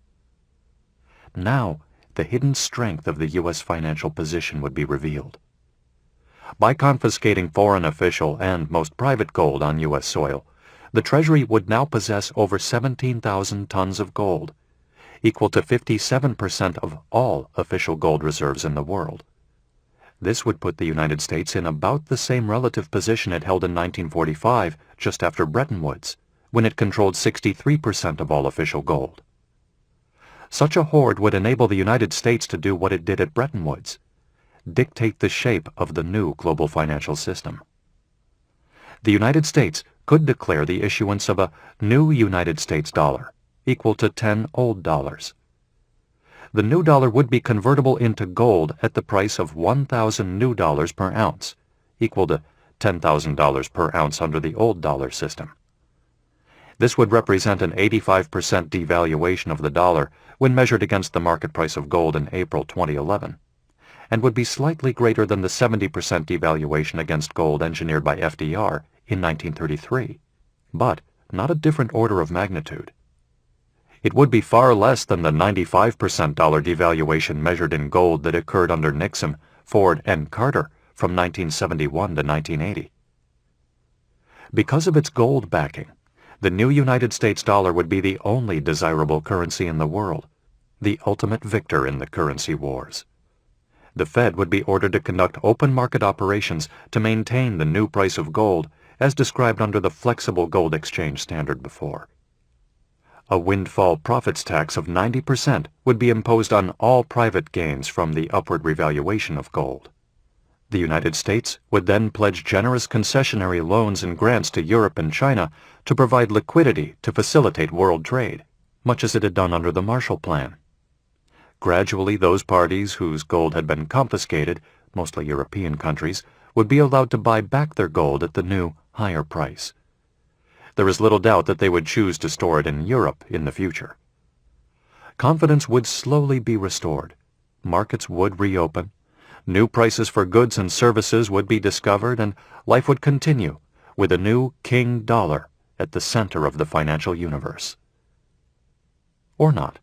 Now, the hidden strength of the U.S. financial position would be revealed. By confiscating foreign official and most private gold on U.S. soil, the Treasury would now possess over 17,000 tons of gold, equal to 57% of all official gold reserves in the world. This would put the United States in about the same relative position it held in 1945, just after Bretton Woods, when it controlled 63% of all official gold. Such a hoard would enable the United States to do what it did at Bretton Woods, dictate the shape of the new global financial system. The United States could declare the issuance of a new United States dollar, equal to 10 old dollars. The new dollar would be convertible into gold at the price of 1,000 new dollars per ounce, equal to $10,000 per ounce under the old dollar system. This would represent an 85% devaluation of the dollar when measured against the market price of gold in April 2011, and would be slightly greater than the 70% devaluation against gold engineered by FDR in 1933, but not a different order of magnitude. It would be far less than the 95% dollar devaluation measured in gold that occurred under Nixon, Ford, and Carter from 1971 to 1980. Because of its gold backing, the new United States dollar would be the only desirable currency in the world, the ultimate victor in the currency wars. The Fed would be ordered to conduct open market operations to maintain the new price of gold as described under the flexible gold exchange standard before. A windfall profits tax of 90% would be imposed on all private gains from the upward revaluation of gold. The United States would then pledge generous concessionary loans and grants to Europe and China to provide liquidity to facilitate world trade, much as it had done under the Marshall Plan. Gradually, those parties whose gold had been confiscated, mostly European countries, would be allowed to buy back their gold at the new, higher price. There is little doubt that they would choose to store it in Europe in the future. Confidence would slowly be restored. Markets would reopen. New prices for goods and services would be discovered, and life would continue with a new king dollar at the center of the financial universe. Or not.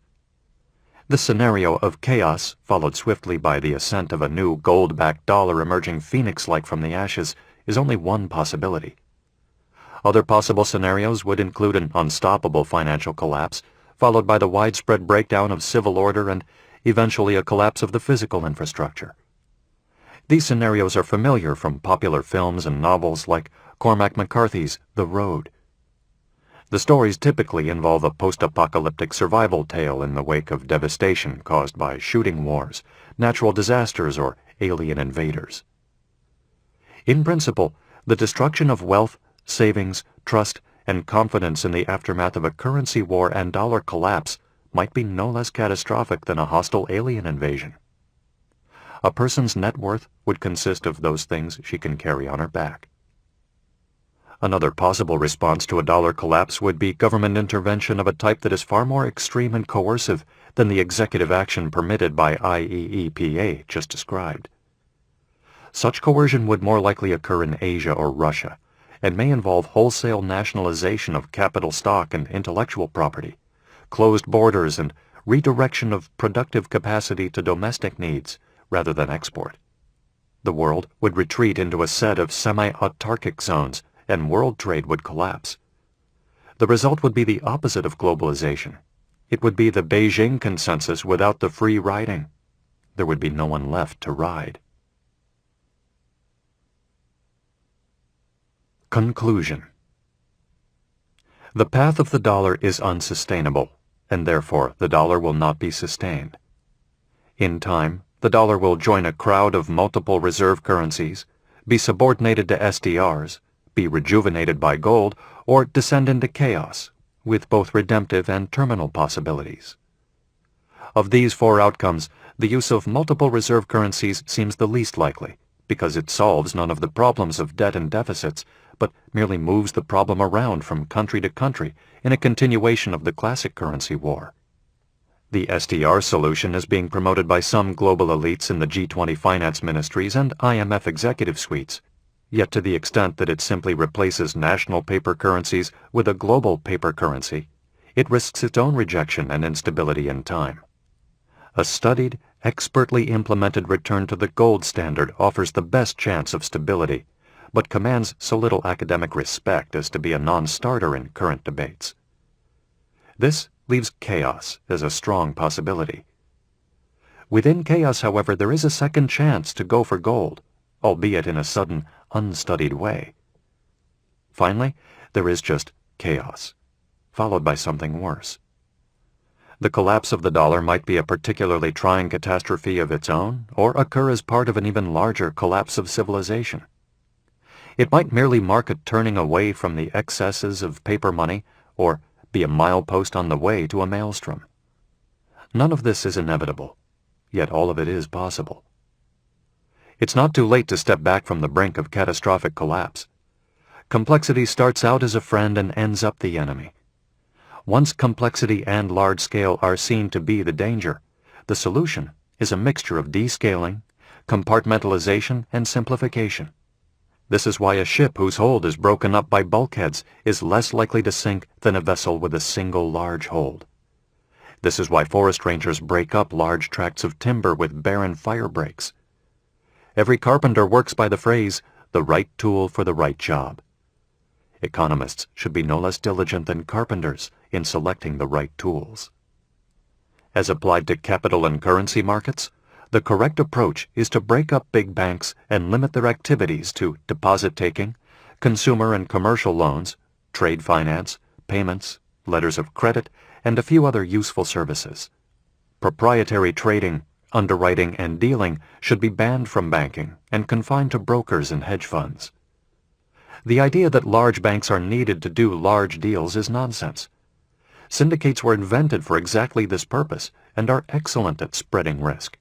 The scenario of chaos, followed swiftly by the ascent of a new gold-backed dollar emerging phoenix-like from the ashes, is only one possibility. Other possible scenarios would include an unstoppable financial collapse, followed by the widespread breakdown of civil order and eventually a collapse of the physical infrastructure. These scenarios are familiar from popular films and novels like Cormac McCarthy's The Road. The stories typically involve a post-apocalyptic survival tale in the wake of devastation caused by shooting wars, natural disasters, or alien invaders. In principle, the destruction of wealth, savings, trust, and confidence in the aftermath of a currency war and dollar collapse might be no less catastrophic than a hostile alien invasion. A person's net worth would consist of those things she can carry on her back. Another possible response to a dollar collapse would be government intervention of a type that is far more extreme and coercive than the executive action permitted by IEEPA just described. Such coercion would more likely occur in Asia or Russia, and may involve wholesale nationalization of capital stock and intellectual property, closed borders, and redirection of productive capacity to domestic needs rather than export. The world would retreat into a set of semi-autarkic zones, and world trade would collapse. The result would be the opposite of globalization. It would be the Beijing Consensus without the free riding. There would be no one left to ride. Conclusion. The path of the dollar is unsustainable, and therefore the dollar will not be sustained. In time, the dollar will join a crowd of multiple reserve currencies, be subordinated to SDRs, be rejuvenated by gold, or descend into chaos, with both redemptive and terminal possibilities. Of these four outcomes, the use of multiple reserve currencies seems the least likely, because it solves none of the problems of debt and deficits, but merely moves the problem around from country to country in a continuation of the classic currency war. The SDR solution is being promoted by some global elites in the G20 finance ministries and IMF executive suites, yet to the extent that it simply replaces national paper currencies with a global paper currency, it risks its own rejection and instability in time. A studied, expertly implemented return to the gold standard offers the best chance of stability, but commands so little academic respect as to be a non-starter in current debates. This leaves chaos as a strong possibility. Within chaos, however, there is a second chance to go for gold, albeit in a sudden, unstudied way. Finally, there is just chaos, followed by something worse. The collapse of the dollar might be a particularly trying catastrophe of its own, or occur as part of an even larger collapse of civilization. It might merely mark a turning away from the excesses of paper money or be a milepost on the way to a maelstrom. None of this is inevitable, yet all of it is possible. It's not too late to step back from the brink of catastrophic collapse. Complexity starts out as a friend and ends up the enemy. Once complexity and large scale are seen to be the danger, the solution is a mixture of descaling, compartmentalization, and simplification. This is why a ship whose hold is broken up by bulkheads is less likely to sink than a vessel with a single large hold. This is why forest rangers break up large tracts of timber with barren fire breaks. Every carpenter works by the phrase, the right tool for the right job. Economists should be no less diligent than carpenters in selecting the right tools. As applied to capital and currency markets, the correct approach is to break up big banks and limit their activities to deposit-taking, consumer and commercial loans, trade finance, payments, letters of credit, and a few other useful services. Proprietary trading, underwriting, and dealing should be banned from banking and confined to brokers and hedge funds. The idea that large banks are needed to do large deals is nonsense. Syndicates were invented for exactly this purpose and are excellent at spreading risk.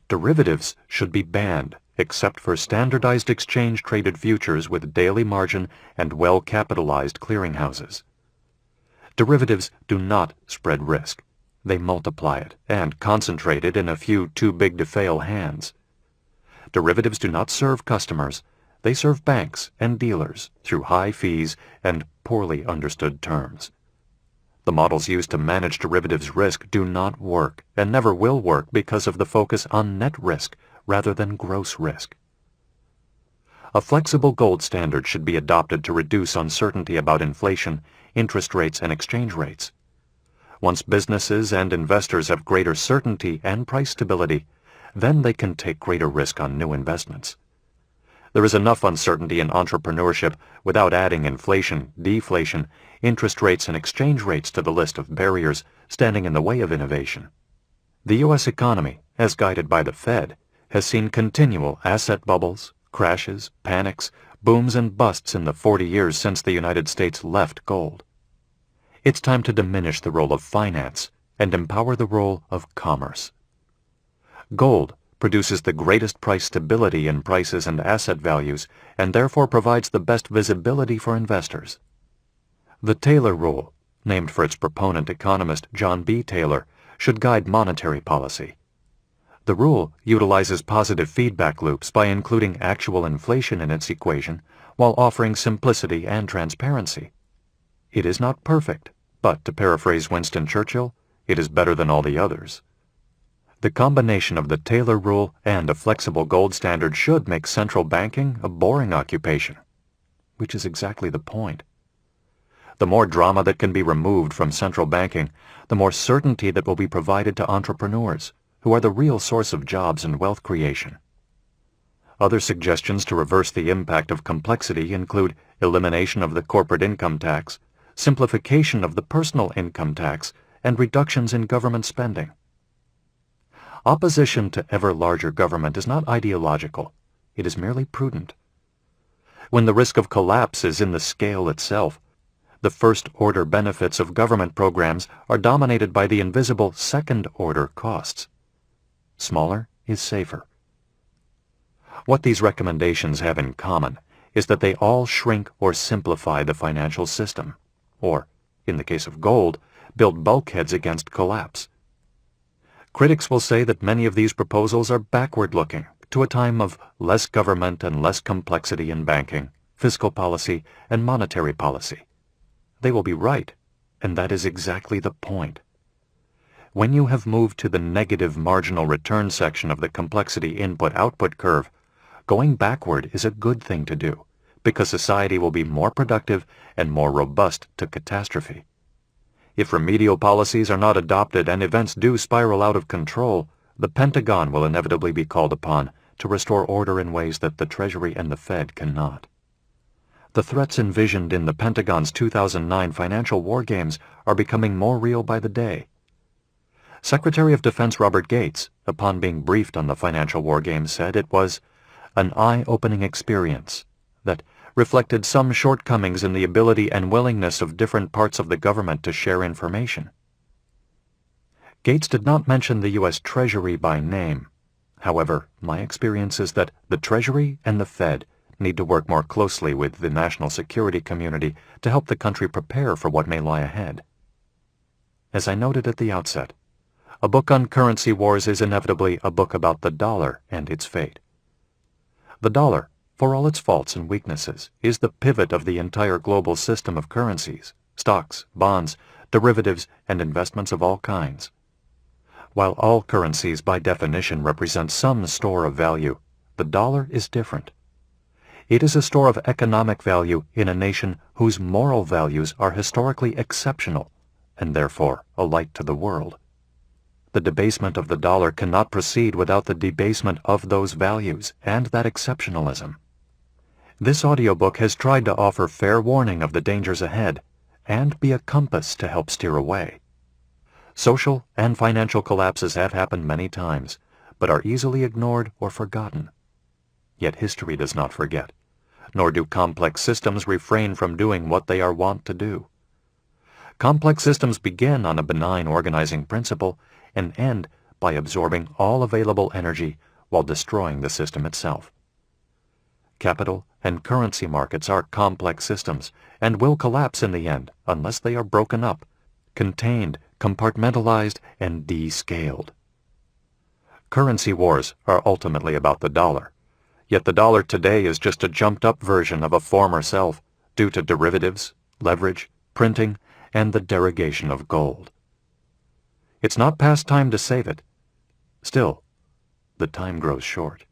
Derivatives should be banned except for standardized exchange-traded futures with daily margin and well-capitalized clearinghouses. Derivatives do not spread risk. They multiply it and concentrate it in a few too-big-to-fail hands. Derivatives do not serve customers. They serve banks and dealers through high fees and poorly understood terms. The models used to manage derivatives risk do not work and never will work because of the focus on net risk rather than gross risk. A flexible gold standard should be adopted to reduce uncertainty about inflation, interest rates, and exchange rates. Once businesses and investors have greater certainty and price stability, then they can take greater risk on new investments. There is enough uncertainty in entrepreneurship without adding inflation, deflation, interest rates, and exchange rates to the list of barriers standing in the way of innovation. The U.S. economy, as guided by the Fed, has seen continual asset bubbles, crashes, panics, booms, and busts in the 40 years since the United States left gold. It's time to diminish the role of finance and empower the role of commerce. Gold produces the greatest price stability in prices and asset values and therefore provides the best visibility for investors. The Taylor Rule, named for its proponent economist John B. Taylor, should guide monetary policy. The rule utilizes positive feedback loops by including actual inflation in its equation while offering simplicity and transparency. It is not perfect, but to paraphrase Winston Churchill, it is better than all the others. The combination of the Taylor Rule and a flexible gold standard should make central banking a boring occupation, which is exactly the point. The more drama that can be removed from central banking, the more certainty that will be provided to entrepreneurs, who are the real source of jobs and wealth creation. Other suggestions to reverse the impact of complexity include elimination of the corporate income tax, simplification of the personal income tax, and reductions in government spending. Opposition to ever larger government is not ideological. It is merely prudent. When the risk of collapse is in the scale itself, the first-order benefits of government programs are dominated by the invisible second-order costs. Smaller is safer. What these recommendations have in common is that they all shrink or simplify the financial system, or, in the case of gold, build bulkheads against collapse. Critics will say that many of these proposals are backward-looking to a time of less government and less complexity in banking, fiscal policy, and monetary policy. They will be right, and that is exactly the point. When you have moved to the negative marginal return section of the complexity input-output curve, going backward is a good thing to do, because society will be more productive and more robust to catastrophe. If remedial policies are not adopted and events do spiral out of control, the Pentagon will inevitably be called upon to restore order in ways that the Treasury and the Fed cannot. The threats envisioned in the Pentagon's 2009 financial war games are becoming more real by the day. Secretary of Defense Robert Gates, upon being briefed on the financial war games, said it was an eye-opening experience. that reflected some shortcomings in the ability and willingness of different parts of the government to share information. Gates did not mention the U.S. Treasury by name. However, my experience is that the Treasury and the Fed need to work more closely with the national security community to help the country prepare for what may lie ahead. As I noted at the outset, a book on currency wars is inevitably a book about the dollar and its fate. The dollar, for all its faults and weaknesses, is the pivot of the entire global system of currencies, stocks, bonds, derivatives, and investments of all kinds. While all currencies by definition represent some store of value, the dollar is different. It is a store of economic value in a nation whose moral values are historically exceptional and therefore a light to the world. The debasement of the dollar cannot proceed without the debasement of those values and that exceptionalism. This audiobook has tried to offer fair warning of the dangers ahead and be a compass to help steer away. Social and financial collapses have happened many times, but are easily ignored or forgotten. Yet history does not forget, nor do complex systems refrain from doing what they are wont to do. Complex systems begin on a benign organizing principle and end by absorbing all available energy while destroying the system itself. Capital and currency markets are complex systems and will collapse in the end unless they are broken up, contained, compartmentalized, and descaled. Currency wars are ultimately about the dollar, yet the dollar today is just a jumped-up version of a former self due to derivatives, leverage, printing, and the derogation of gold. It's not past time to save it. Still, the time grows short.